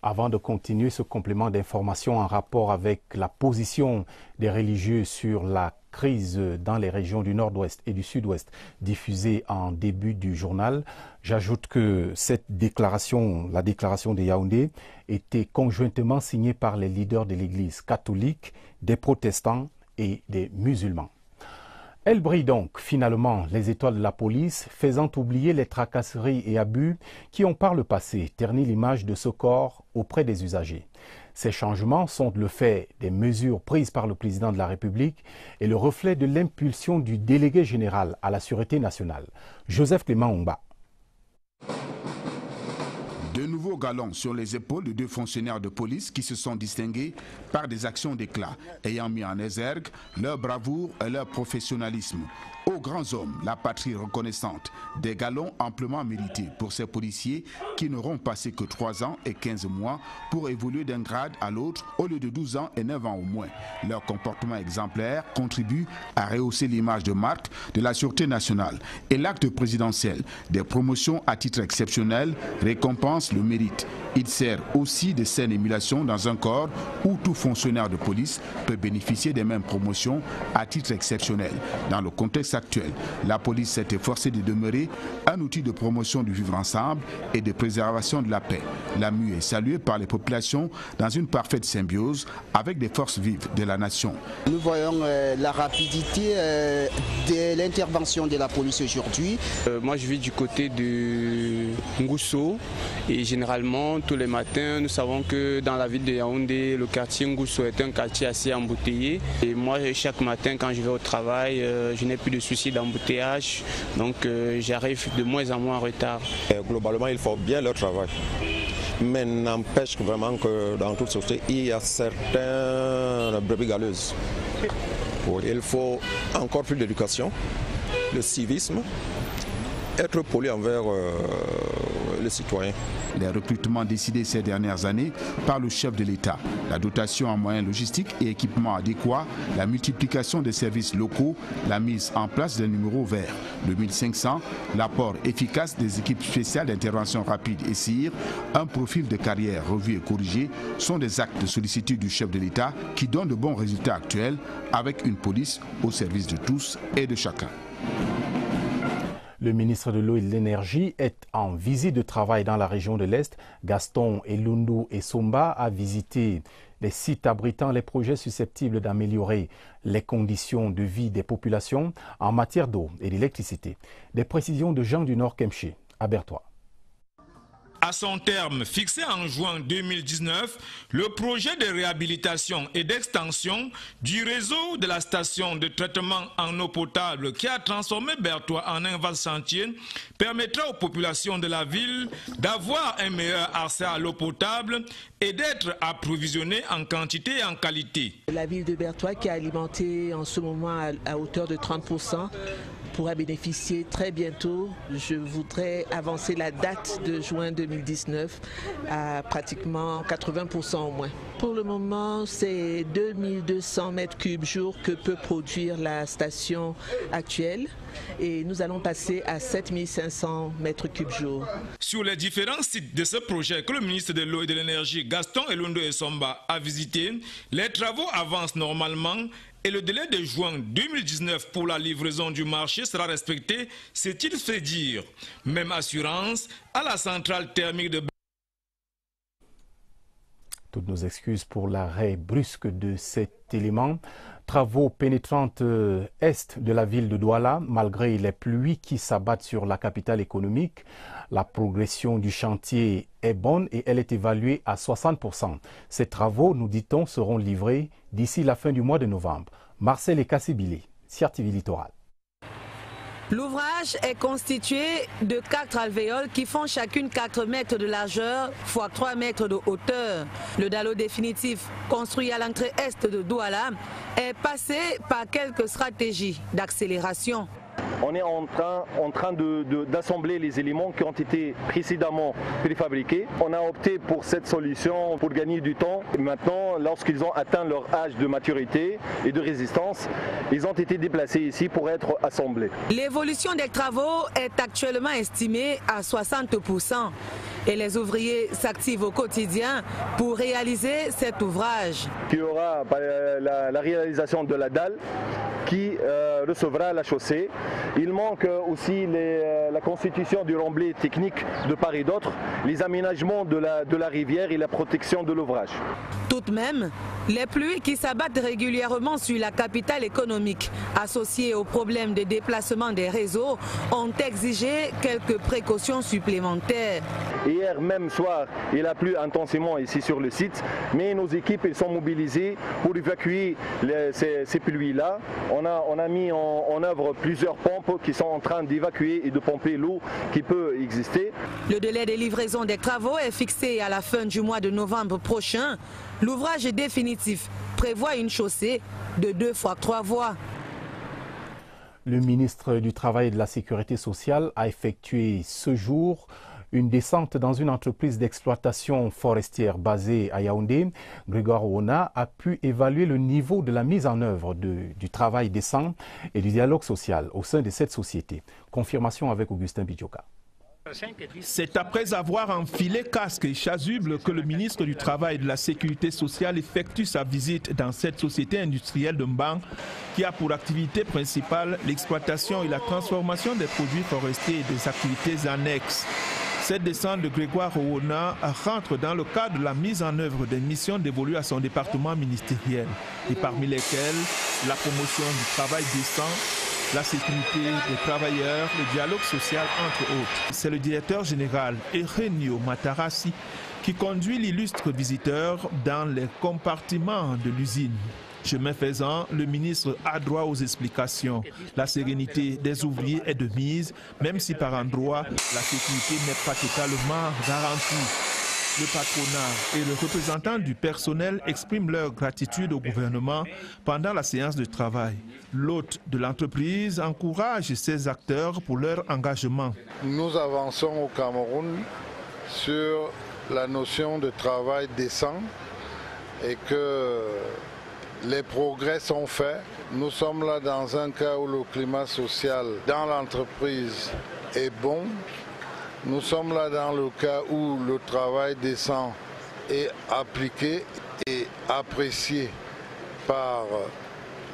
Avant de continuer ce complément d'information en rapport avec la position des religieux sur la crise dans les régions du nord-ouest et du sud-ouest diffusée en début du journal, j'ajoute que cette déclaration, la déclaration de Yaoundé, était conjointement signée par les leaders de l'Église catholique, des protestants et des musulmans. Elle brille donc, finalement, les étoiles de la police, faisant oublier les tracasseries et abus qui ont par le passé terni l'image de ce corps auprès des usagers. Ces changements sont le fait des mesures prises par le président de la République et le reflet de l'impulsion du délégué général à la Sûreté nationale, Joseph Clément Omba. De nouveaux galons sur les épaules de 2 fonctionnaires de police qui se sont distingués par des actions d'éclat, ayant mis en exergue leur bravoure et leur professionnalisme. Aux grands hommes, la patrie reconnaissante, des galons amplement mérités pour ces policiers qui n'auront passé que 3 ans et 15 mois pour évoluer d'un grade à l'autre au lieu de 12 ans et 9 ans au moins. Leur comportement exemplaire contribue à rehausser l'image de marque de la Sûreté nationale. Et l'acte présidentiel des promotions à titre exceptionnel récompense le mérite. Il sert aussi de scène émulation dans un corps où tout fonctionnaire de police peut bénéficier des mêmes promotions à titre exceptionnel. Dans le contexte actuel, la police s'est efforcée de demeurer un outil de promotion du vivre ensemble et de préservation de la paix. La MU est saluée par les populations dans une parfaite symbiose avec des forces vives de la nation. Nous voyons la rapidité de l'intervention de la police aujourd'hui. Moi je vis du côté de Ngousso et généralement tous les matins nous savons que dans la ville de Yaoundé, le quartier Ngousso est un quartier assez embouteillé. Et moi chaque matin quand je vais au travail, je n'ai plus de soucis d'embouteillage, donc j'arrive de moins en moins en retard. Globalement, ils font bien leur travail, mais n'empêche vraiment que dans toute société, il y a certaines brebis galeuses. Il faut encore plus d'éducation, le civisme, être poli envers les citoyens. Les recrutements décidés ces dernières années par le chef de l'État, la dotation en moyens logistiques et équipements adéquats, la multiplication des services locaux, la mise en place d'un numéro vert, le 1500, l'apport efficace des équipes spéciales d'intervention rapide et CIR, un profil de carrière revu et corrigé sont des actes de sollicitude du chef de l'État qui donnent de bons résultats actuels avec une police au service de tous et de chacun. Le ministre de l'Eau et de l'Énergie est en visite de travail dans la région de l'Est. Gaston Elundu Esomba a visité les sites abritant les projets susceptibles d'améliorer les conditions de vie des populations en matière d'eau et d'électricité. Des précisions de Jean du Nord Kemché à Berthois. À son terme fixé en juin 2019, le projet de réhabilitation et d'extension du réseau de la station de traitement en eau potable qui a transformé Berthois en un vaste chantier permettra aux populations de la ville d'avoir un meilleur accès à l'eau potable et d'être approvisionnées en quantité et en qualité. La ville de Berthois qui est alimentée en ce moment à hauteur de 30%. Pourra bénéficier très bientôt. Je voudrais avancer la date de juin 2019 à pratiquement 80% au moins. Pour le moment, c'est 2200 mètres cubes jour que peut produire la station actuelle et nous allons passer à 7500 mètres cubes jour. Sur les différents sites de ce projet que le ministre de l'Eau et de l'Énergie, Gaston Elundu Esomba, a visité, les travaux avancent normalement. Et le délai de juin 2019 pour la livraison du marché sera respecté, c'est-il fait dire. Même assurance à la centrale thermique de... Toutes nos excuses pour l'arrêt brusque de cet élément. Travaux pénétrantes est de la ville de Douala, malgré les pluies qui s'abattent sur la capitale économique. La progression du chantier est bonne et elle est évaluée à 60%. Ces travaux, nous dit-on, seront livrés d'ici la fin du mois de novembre. Marcel et Kassibili, CRTV Littoral. L'ouvrage est constitué de 4 alvéoles qui font chacune 4 mètres de largeur x 3 mètres de hauteur. Le dallo définitif, construit à l'entrée est de Douala, est passé par quelques stratégies d'accélération. On est en train d'assembler les éléments qui ont été précédemment préfabriqués. On a opté pour cette solution pour gagner du temps. Et maintenant, lorsqu'ils ont atteint leur âge de maturité et de résistance, ils ont été déplacés ici pour être assemblés. L'évolution des travaux est actuellement estimée à 60%. Et les ouvriers s'activent au quotidien pour réaliser cet ouvrage. Il y aura la réalisation de la dalle qui recevra la chaussée. Il manque aussi les la constitution du remblai technique de part et d'autre, les aménagements de la rivière et la protection de l'ouvrage. Tout de même, les pluies qui s'abattent régulièrement sur la capitale économique, associées aux problèmes de déplacement des réseaux, ont exigé quelques précautions supplémentaires. Hier même soir, il a plu intensément ici sur le site, mais nos équipes sont mobilisées pour évacuer ces pluies-là. On a mis en œuvre plusieurs pompes qui sont en train d'évacuer et de pomper l'eau qui peut exister. Le délai de livraison des travaux est fixé à la fin du mois de novembre prochain. L'ouvrage définitif prévoit une chaussée de 2 fois 3 voies. Le ministre du Travail et de la Sécurité sociale a effectué ce jour une descente dans une entreprise d'exploitation forestière basée à Yaoundé. Grégoire Ouona a pu évaluer le niveau de la mise en œuvre du travail décent et du dialogue social au sein de cette société. Confirmation avec Augustin Bidjoka. C'est après avoir enfilé casque et chasuble que le ministre du Travail et de la Sécurité sociale effectue sa visite dans cette société industrielle de Mbang qui a pour activité principale l'exploitation et la transformation des produits forestiers et des activités annexes. Cette descente de Grégoire Ouona rentre dans le cadre de la mise en œuvre des missions dévolues à son département ministériel, et parmi lesquelles la promotion du travail décent, la sécurité des travailleurs, le dialogue social entre autres. C'est le directeur général Erenio Matarassi qui conduit l'illustre visiteur dans les compartiments de l'usine. Chemin faisant, le ministre a droit aux explications. La sérénité des ouvriers est de mise, même si par endroits, la sécurité n'est pas totalement garantie. Le patronat et le représentant du personnel expriment leur gratitude au gouvernement pendant la séance de travail. L'hôte de l'entreprise encourage ses acteurs pour leur engagement. Nous avançons au Cameroun sur la notion de travail décent et que les progrès sont faits. Nous sommes là dans un cas où le climat social dans l'entreprise est bon. Nous sommes là dans le cas où le travail décent est appliqué et apprécié par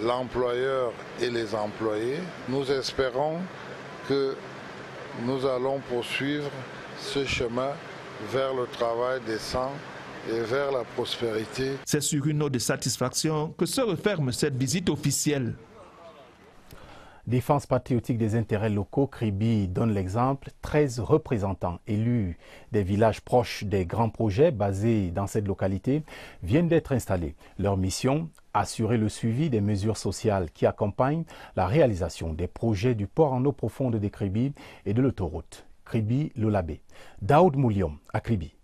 l'employeur et les employés. Nous espérons que nous allons poursuivre ce chemin vers le travail décent et vers la prospérité. C'est sur une note de satisfaction que se referme cette visite officielle. Défense patriotique des intérêts locaux, Kribi donne l'exemple. 13 représentants élus des villages proches des grands projets basés dans cette localité viennent d'être installés. Leur mission, assurer le suivi des mesures sociales qui accompagnent la réalisation des projets du port en eau profonde de Kribi et de l'autoroute Kribi-Lolabé. Daoud Mouliom à Kribi.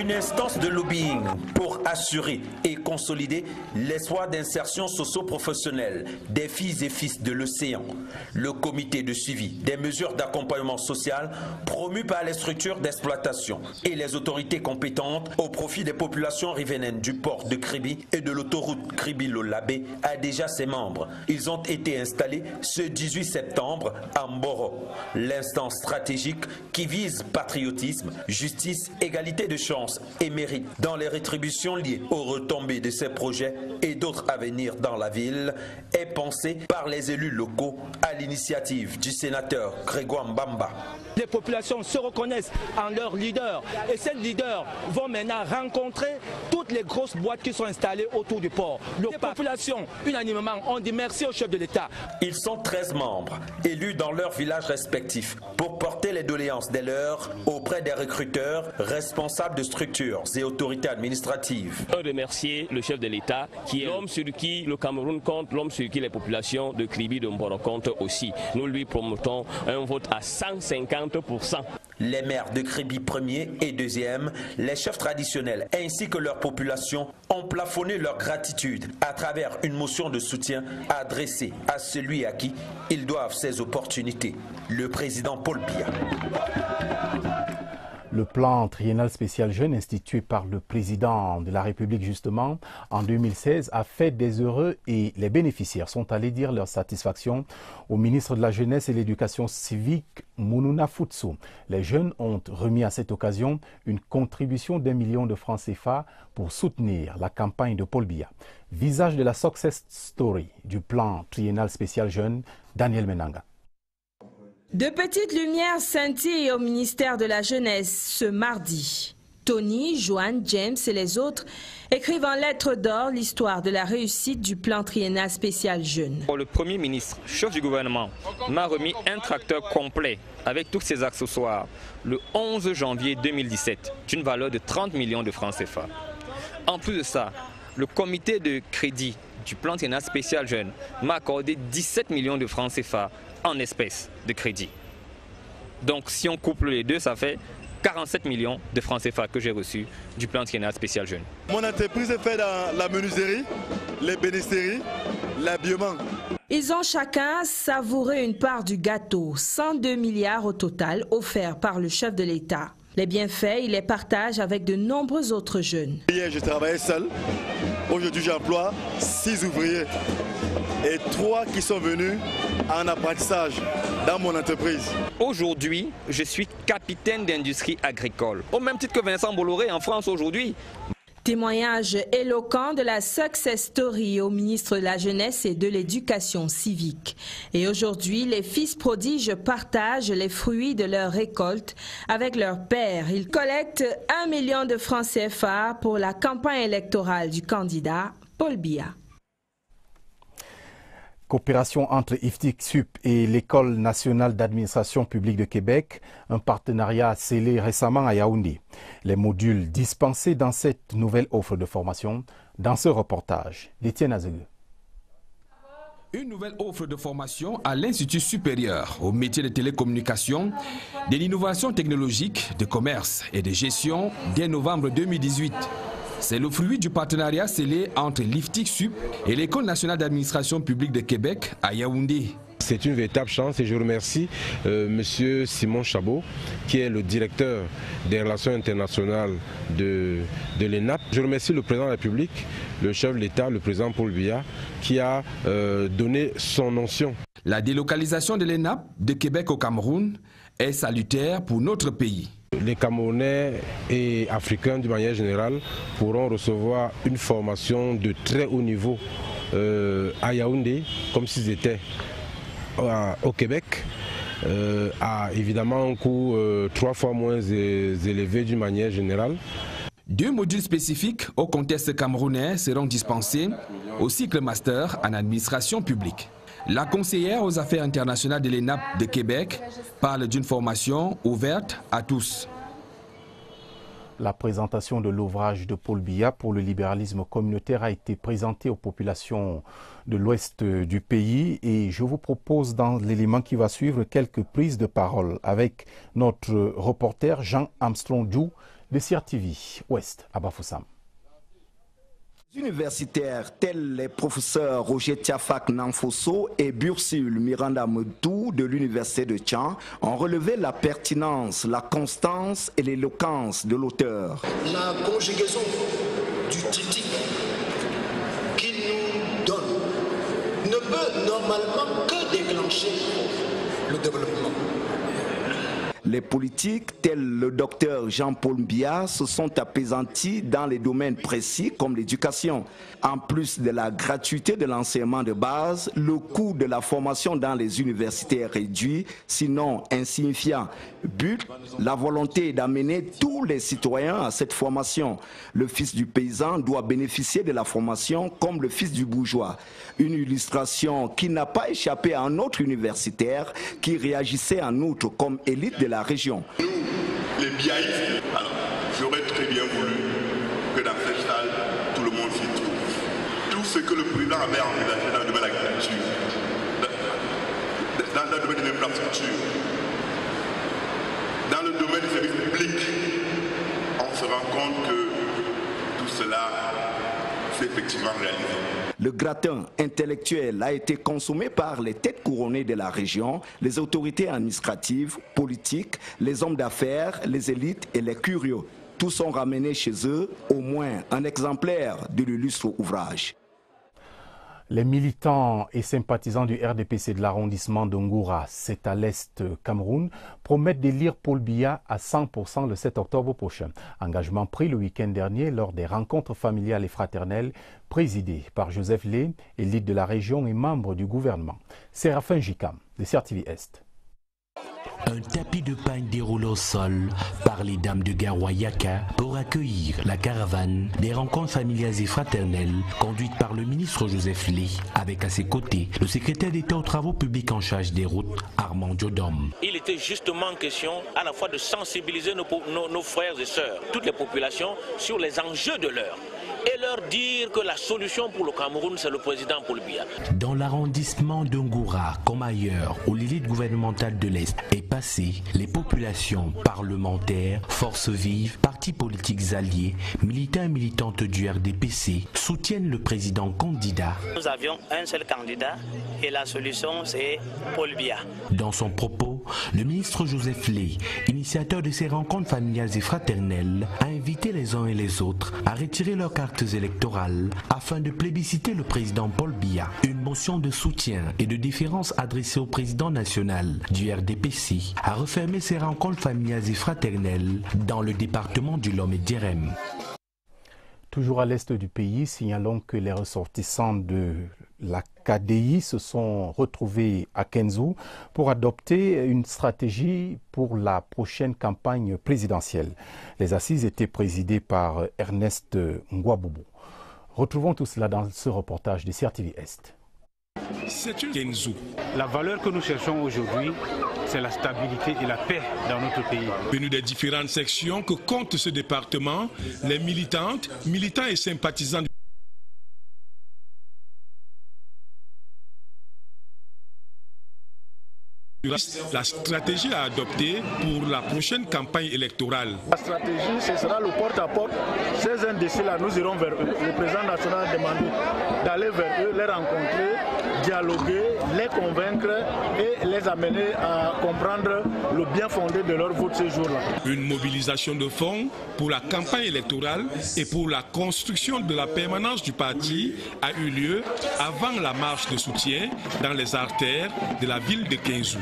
Une instance de lobbying pour assurer et consolider l'espoir d'insertion socio-professionnelle des filles et fils de l'océan. Le comité de suivi des mesures d'accompagnement social promu par les structures d'exploitation et les autorités compétentes au profit des populations riveraines du port de Kribi et de l'autoroute Kribi-Lolabé a déjà ses membres. Ils ont été installés ce 18 septembre à Mboro. L'instance stratégique qui vise patriotisme, justice, égalité de chance et mérite dans les rétributions liées aux retombées de ces projets et d'autres à venir dans la ville est pensée par les élus locaux à l'initiative du sénateur Grégoire Mbamba. Les populations se reconnaissent en leurs leaders et ces leaders vont maintenant rencontrer toutes les grosses boîtes qui sont installées autour du port. Les populations, unanimement, ont dit merci au chef de l'État. Ils sont 13 membres, élus dans leurs villages respectifs, pour porter les doléances des leurs auprès des recruteurs, responsables de structures et autorités administratives. Remercier le chef de l'État, qui est l'homme sur qui le Cameroun compte, l'homme sur qui les populations de Kribi de Mboro comptent aussi. Nous lui promotons un vote à 150%. Les maires de Kribi 1er et 2e, les chefs traditionnels ainsi que leur population ont plafonné leur gratitude à travers une motion de soutien adressée à celui à qui ils doivent ces opportunités, le président Paul Biya. Le plan triennal spécial jeune institué par le président de la République justement en 2016 a fait des heureux et les bénéficiaires sont allés dire leur satisfaction au ministre de la Jeunesse et l'Éducation civique Mounouna Futsu. Les jeunes ont remis à cette occasion une contribution d'1 million de francs CFA pour soutenir la campagne de Paul Biya. Visage de la success story du plan triennal spécial jeune, Daniel Menanga. De petites lumières scintillent au ministère de la Jeunesse ce mardi. Tony, Joanne, James et les autres écrivent en lettres d'or l'histoire de la réussite du plan triennal spécial jeune. Le Premier ministre, chef du gouvernement, m'a remis un tracteur complet avec tous ses accessoires le 11 janvier 2017 d'une valeur de 30 millions de francs CFA. En plus de ça, le comité de crédit du plan triennal spécial jeune m'a accordé 17 millions de francs CFA en espèces de crédit. Donc si on couple les deux, ça fait 47 millions de francs CFA que j'ai reçus du plan triennal spécial jeune. Mon entreprise est faite dans la menuiserie, l'ébénisterie, l'habillement. Ils ont chacun savouré une part du gâteau, 102 milliards au total offerts par le chef de l'État. Les bienfaits, il les partage avec de nombreux autres jeunes. Hier, je travaillais seul. Aujourd'hui, j'emploie 6 ouvriers et 3 qui sont venus en apprentissage dans mon entreprise. Aujourd'hui, je suis capitaine d'industrie agricole, au même titre que Vincent Bolloré en France aujourd'hui. Témoignage éloquent de la success story au ministre de la Jeunesse et de l'Éducation civique. Et aujourd'hui, les fils prodiges partagent les fruits de leur récolte avec leur père. Ils collectent 1 million de francs CFA pour la campagne électorale du candidat Paul Biya. Coopération entre IFTIC Sup et l'École nationale d'administration publique de Québec, un partenariat scellé récemment à Yaoundé. Les modules dispensés dans cette nouvelle offre de formation, dans ce reportage d'Étienne Azegue. Une nouvelle offre de formation à l'Institut supérieur au métier de télécommunication, de l'innovation technologique, de commerce et de gestion dès novembre 2018. C'est le fruit du partenariat scellé entre l'IFTIC Sup et l'École nationale d'administration publique de Québec à Yaoundé. C'est une véritable chance et je remercie M. Simon Chabot, qui est le directeur des relations internationales de l'ENAP. Je remercie le président de la République, le chef de l'État, le président Paul Biya, qui a donné son onction. La délocalisation de l'ENAP de Québec au Cameroun est salutaire pour notre pays. Les Camerounais et Africains d'une manière générale pourront recevoir une formation de très haut niveau à Yaoundé, comme s'ils étaient au Québec, à évidemment un coût 3 fois moins élevé d'une manière générale. 2 modules spécifiques au contexte camerounais seront dispensés au cycle master en administration publique. La conseillère aux affaires internationales de l'ENAP de Québec parle d'une formation ouverte à tous. La présentation de l'ouvrage de Paul Biya pour le libéralisme communautaire a été présentée aux populations de l'ouest du pays et je vous propose dans l'élément qui va suivre quelques prises de parole avec notre reporter Jean Armstrong Djou de CRTV Ouest à Bafoussam. Les universitaires tels les professeurs Roger Tiafak Nanfosso et Bursul Miranda Medou de l'université de Tchang ont relevé la pertinence, la constance et l'éloquence de l'auteur. La conjugaison du triptyque qu'il nous donne ne peut normalement que déclencher le développement. Les politiques, tels le docteur Jean-Paul Biya, se sont apaisantis dans les domaines précis comme l'éducation. En plus de la gratuité de l'enseignement de base, le coût de la formation dans les universités est réduit, sinon insignifiant. But, la volonté d'amener tous les citoyens à cette formation. Le fils du paysan doit bénéficier de la formation comme le fils du bourgeois. Une illustration qui n'a pas échappé à un autre universitaire qui réagissait en outre comme élite de la région. Nous, les biaïstes, alors j'aurais très bien voulu que dans cette salle, tout le monde s'y trouve. Tout ce que le président avait envisagé dans le domaine de l'agriculture, dans le domaine de l'infrastructure, dans le domaine du service public, on se rend compte que tout cela s'est effectivement réalisé. Le gratin intellectuel a été consommé par les têtes couronnées de la région, les autorités administratives, politiques, les hommes d'affaires, les élites et les curieux. Tous ont ramené chez eux au moins un exemplaire de l'illustre ouvrage. Les militants et sympathisants du RDPC de l'arrondissement de Ngoura, c'est à l'Est Cameroun, promettent d'élire Paul Biya à 100% le 7 octobre prochain. Engagement pris le week-end dernier lors des rencontres familiales et fraternelles présidées par Joseph Lé, élite de la région et membre du gouvernement. Séraphin Jikam, de CRTV Est. Un tapis de paille déroule au sol par les dames de Garoua-Yaka pour accueillir la caravane des rencontres familiales et fraternelles conduites par le ministre Joseph Lé, avec à ses côtés le secrétaire d'État aux travaux publics en charge des routes, Armand Diodom. Il était justement question à la fois de sensibiliser nos frères et sœurs, toutes les populations, sur les enjeux de l'heure. Et leur dire que la solution pour le Cameroun, c'est le président Paul Biya. Dans l'arrondissement de Ngoura, comme ailleurs, où l'élite gouvernementale de l'Est est passée, les populations, parlementaires, forces vives, partis politiques alliés, militants et militantes du RDPC soutiennent le président candidat. Nous avions un seul candidat et la solution, c'est Paul Biya. Dans son propos, le ministre Joseph Lé, initiateur de ces rencontres familiales et fraternelles, a invité les uns et les autres à retirer leurs cartes électorales afin de plébisciter le président Paul Biya. Une motion de soutien et de déférence adressée au président national du RDPC a refermé ces rencontres familiales et fraternelles dans le département du Lom et d'Irem. Toujours à l'est du pays, signalons que les ressortissants de la KDI se sont retrouvés à Kenzou pour adopter une stratégie pour la prochaine campagne présidentielle. Les assises étaient présidées par Ernest Ngwaboubou. Retrouvons tout cela dans ce reportage de CRTV Est. C'est une Kenzou. La valeur que nous cherchons aujourd'hui, c'est la stabilité et la paix dans notre pays. Venus des différentes sections que compte ce département, les militantes, militants et sympathisants la stratégie à adopter pour la prochaine campagne électorale. La stratégie, ce sera le porte-à-porte. Ces indécis-là, nous irons vers eux. Le président national a demandé d'aller vers eux, les rencontrer, dialoguer, les convaincre et les amener à comprendre le bien fondé de leur vote ce jour-là. Une mobilisation de fonds pour la campagne électorale et pour la construction de la permanence du parti a eu lieu avant la marche de soutien dans les artères de la ville de Kenzou.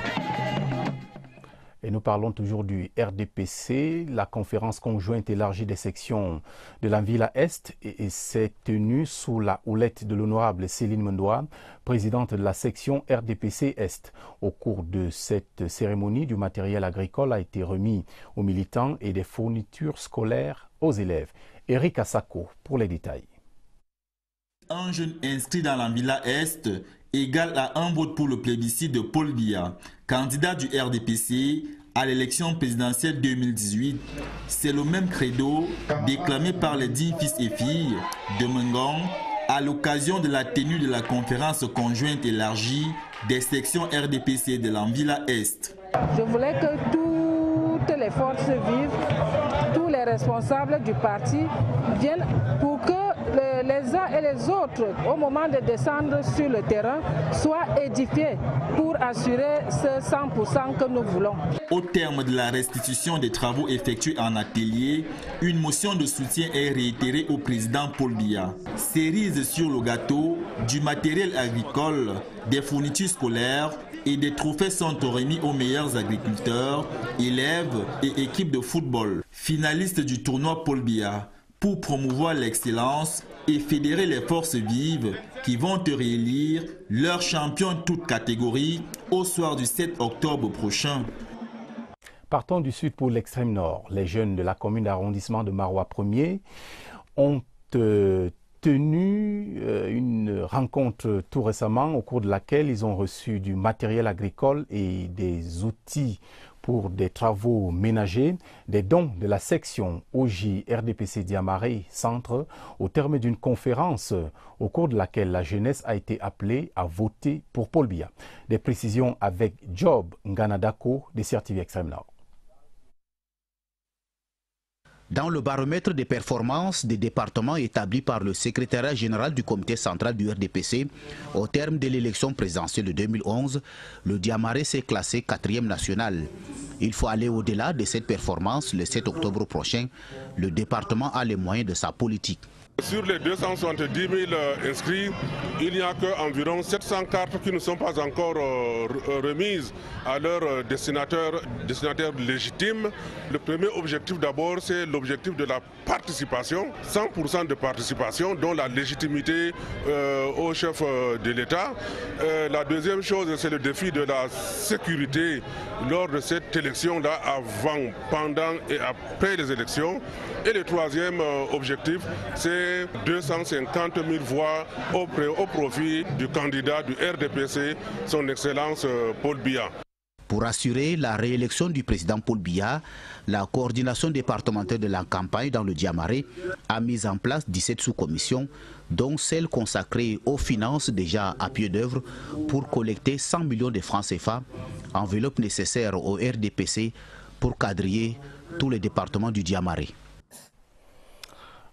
Et nous parlons toujours du RDPC. La conférence conjointe élargie des sections de l'Anvila Est s'est tenue sous la houlette de l'honorable Céline Mendoa, présidente de la section RDPC Est. Au cours de cette cérémonie, du matériel agricole a été remis aux militants et des fournitures scolaires aux élèves. Eric Assako pour les détails. Un jeune inscrit dans l'Anvila Est égale à un vote pour le plébiscite de Paul Biya, candidat du RDPC à l'élection présidentielle 2018. C'est le même credo déclamé par les 10 fils et filles de Mengon à l'occasion de la tenue de la conférence conjointe élargie des sections RDPC de l'Anvila Est. Je voulais que toutes les forces vives, tous les responsables du parti viennent pour que les uns et les autres, au moment de descendre sur le terrain, soient édifiés pour assurer ce 100% que nous voulons. Au terme de la restitution des travaux effectués en atelier, une motion de soutien est réitérée au président Paul Biya. Cerise sur le gâteau, du matériel agricole, des fournitures scolaires et des trophées sont remis aux meilleurs agriculteurs, élèves et équipes de football, finalistes du tournoi Paul Biya, pour promouvoir l'excellence et fédérer les forces vives qui vont réélire leur champion de toute catégorie au soir du 7 octobre prochain. Partons du sud pour l'extrême nord. Les jeunes de la commune d'arrondissement de Marois 1er ont tenu une rencontre tout récemment au cours de laquelle ils ont reçu du matériel agricole et des outils pour des travaux ménagers, des dons de la section OJ RDPC Diamaré Centre au terme d'une conférence au cours de laquelle la jeunesse a été appelée à voter pour Paul Biya. Des précisions avec Job Nganadako de CRTV Extrême Nord. Dans le baromètre des performances des départements établi par le secrétariat général du comité central du RDPC, au terme de l'élection présidentielle de 2011, le Diamaré s'est classé 4e national. Il faut aller au-delà de cette performance. Le 7 octobre prochain, le département a les moyens de sa politique. Sur les 270 000 inscrits, il n'y a qu'environ 700 cartes qui ne sont pas encore remises à leurs destinataires légitimes. Le premier objectif d'abord, c'est l'objectif de la participation, 100% de participation, dont la légitimité au chef de l'État. La deuxième chose, c'est le défi de la sécurité lors de cette élection-là, avant, pendant et après les élections. Et le troisième objectif, c'est 250 000 voix au profit du candidat du RDPC, son Excellence Paul Biya. Pour assurer la réélection du président Paul Biya, la coordination départementale de la campagne dans le Diamaré a mis en place 17 sous-commissions, dont celle consacrée aux finances déjà à pied d'œuvre pour collecter 100 millions de francs CFA, enveloppe nécessaire au RDPC pour quadriller tous les départements du Diamaré.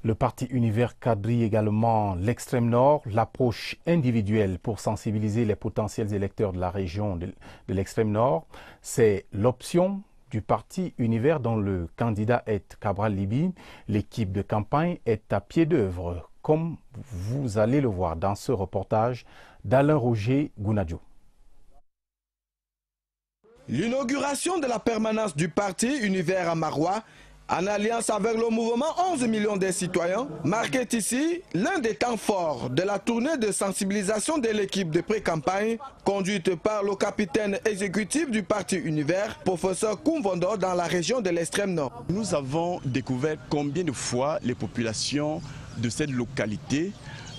Le parti Univers quadrille également l'extrême nord, l'approche individuelle pour sensibiliser les potentiels électeurs de la région de l'extrême nord. C'est l'option du parti Univers dont le candidat est Cabral Libi. L'équipe de campagne est à pied d'œuvre, comme vous allez le voir dans ce reportage d'Alain Roger Gounadio. L'inauguration de la permanence du parti Univers à Maroua, en alliance avec le mouvement 11 millions de citoyens, marquait ici l'un des temps forts de la tournée de sensibilisation de l'équipe de pré-campagne conduite par le capitaine exécutif du parti Univers, professeur Koumvondo, dans la région de l'extrême nord. Nous avons découvert combien de fois les populations de cette localité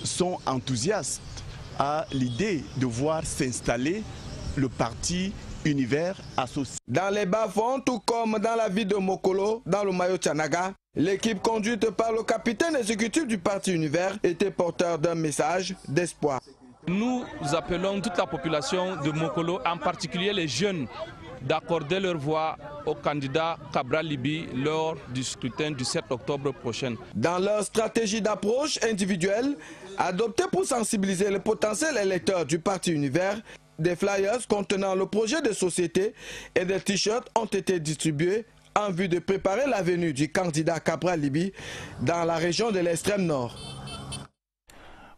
sont enthousiastes à l'idée de voir s'installer le parti Univers associé. Dans les bas-fonds, tout comme dans la ville de Mokolo, dans le Mayo-Tchanaga, l'équipe conduite par le capitaine exécutif du parti Univers était porteur d'un message d'espoir. Nous appelons toute la population de Mokolo, en particulier les jeunes, d'accorder leur voix au candidat Cabral Libi lors du scrutin du 7 octobre prochain. Dans leur stratégie d'approche individuelle, adoptée pour sensibiliser les potentiels électeurs du parti Univers, des flyers contenant le projet de société et des t-shirts ont été distribués en vue de préparer la venue du candidat Cabral Libi dans la région de l'extrême nord.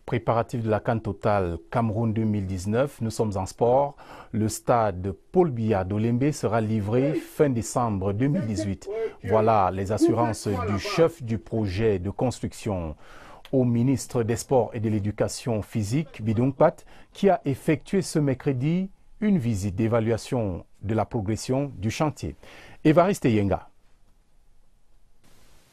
Préparatif de la CAN Total Cameroun 2019, nous sommes en sport. Le stade Paul Biya d'Olembe sera livré fin décembre 2018. Voilà les assurances du chef du projet de construction au ministre des Sports et de l'Éducation physique, Bidong Pat, qui a effectué ce mercredi une visite d'évaluation de la progression du chantier. Évariste Yenga.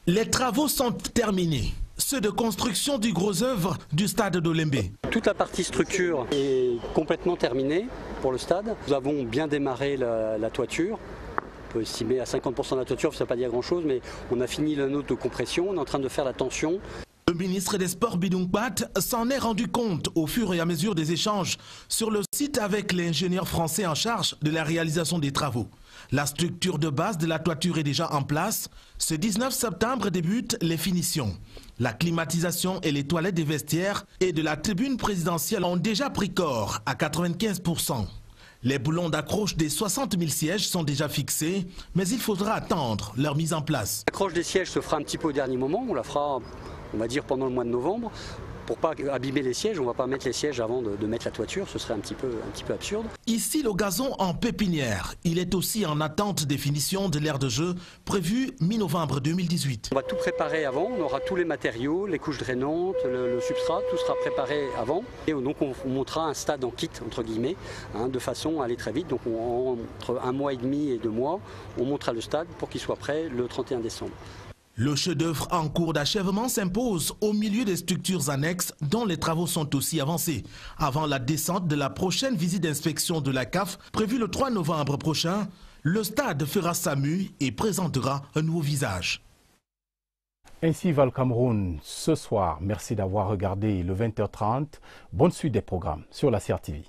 Les travaux sont terminés. Ceux de construction du gros œuvre du stade d'Olembe. Toute la partie structure est complètement terminée pour le stade. Nous avons bien démarré la toiture. On peut estimer à 50% de la toiture, ça ne veut pas dire grand-chose, mais on a fini la note de compression. On est en train de faire la tension. Le ministre des Sports Bidong Pat s'en est rendu compte au fur et à mesure des échanges sur le site avec l'ingénieur français en charge de la réalisation des travaux. La structure de base de la toiture est déjà en place. Ce 19 septembre débutent les finitions. La climatisation et les toilettes des vestiaires et de la tribune présidentielle ont déjà pris corps à 95%. Les boulons d'accroche des 60 000 sièges sont déjà fixés, mais il faudra attendre leur mise en place. L'accroche des sièges se fera un petit peu au dernier moment, on la fera, on va dire, pendant le mois de novembre. Pour pas abîmer les sièges, on ne va pas mettre les sièges avant de mettre la toiture, ce serait un petit peu absurde. Ici, le gazon en pépinière. Il est aussi en attente des finitions de l'aire de jeu prévue mi-novembre 2018. On va tout préparer avant, on aura tous les matériaux, les couches drainantes, le substrat, tout sera préparé avant. Et donc on montera un stade en kit, entre guillemets, de façon à aller très vite. Donc entre 1 mois et demi et 2 mois, on montera le stade pour qu'il soit prêt le 31 décembre. Le chef-d'œuvre en cours d'achèvement s'impose au milieu des structures annexes dont les travaux sont aussi avancés, avant la descente de la prochaine visite d'inspection de la CAF prévue le 3 novembre prochain. Le stade fera sa mue et présentera un nouveau visage. Ainsi va le Cameroun ce soir. Merci d'avoir regardé le 20h30. Bonne suite des programmes sur la CRTV.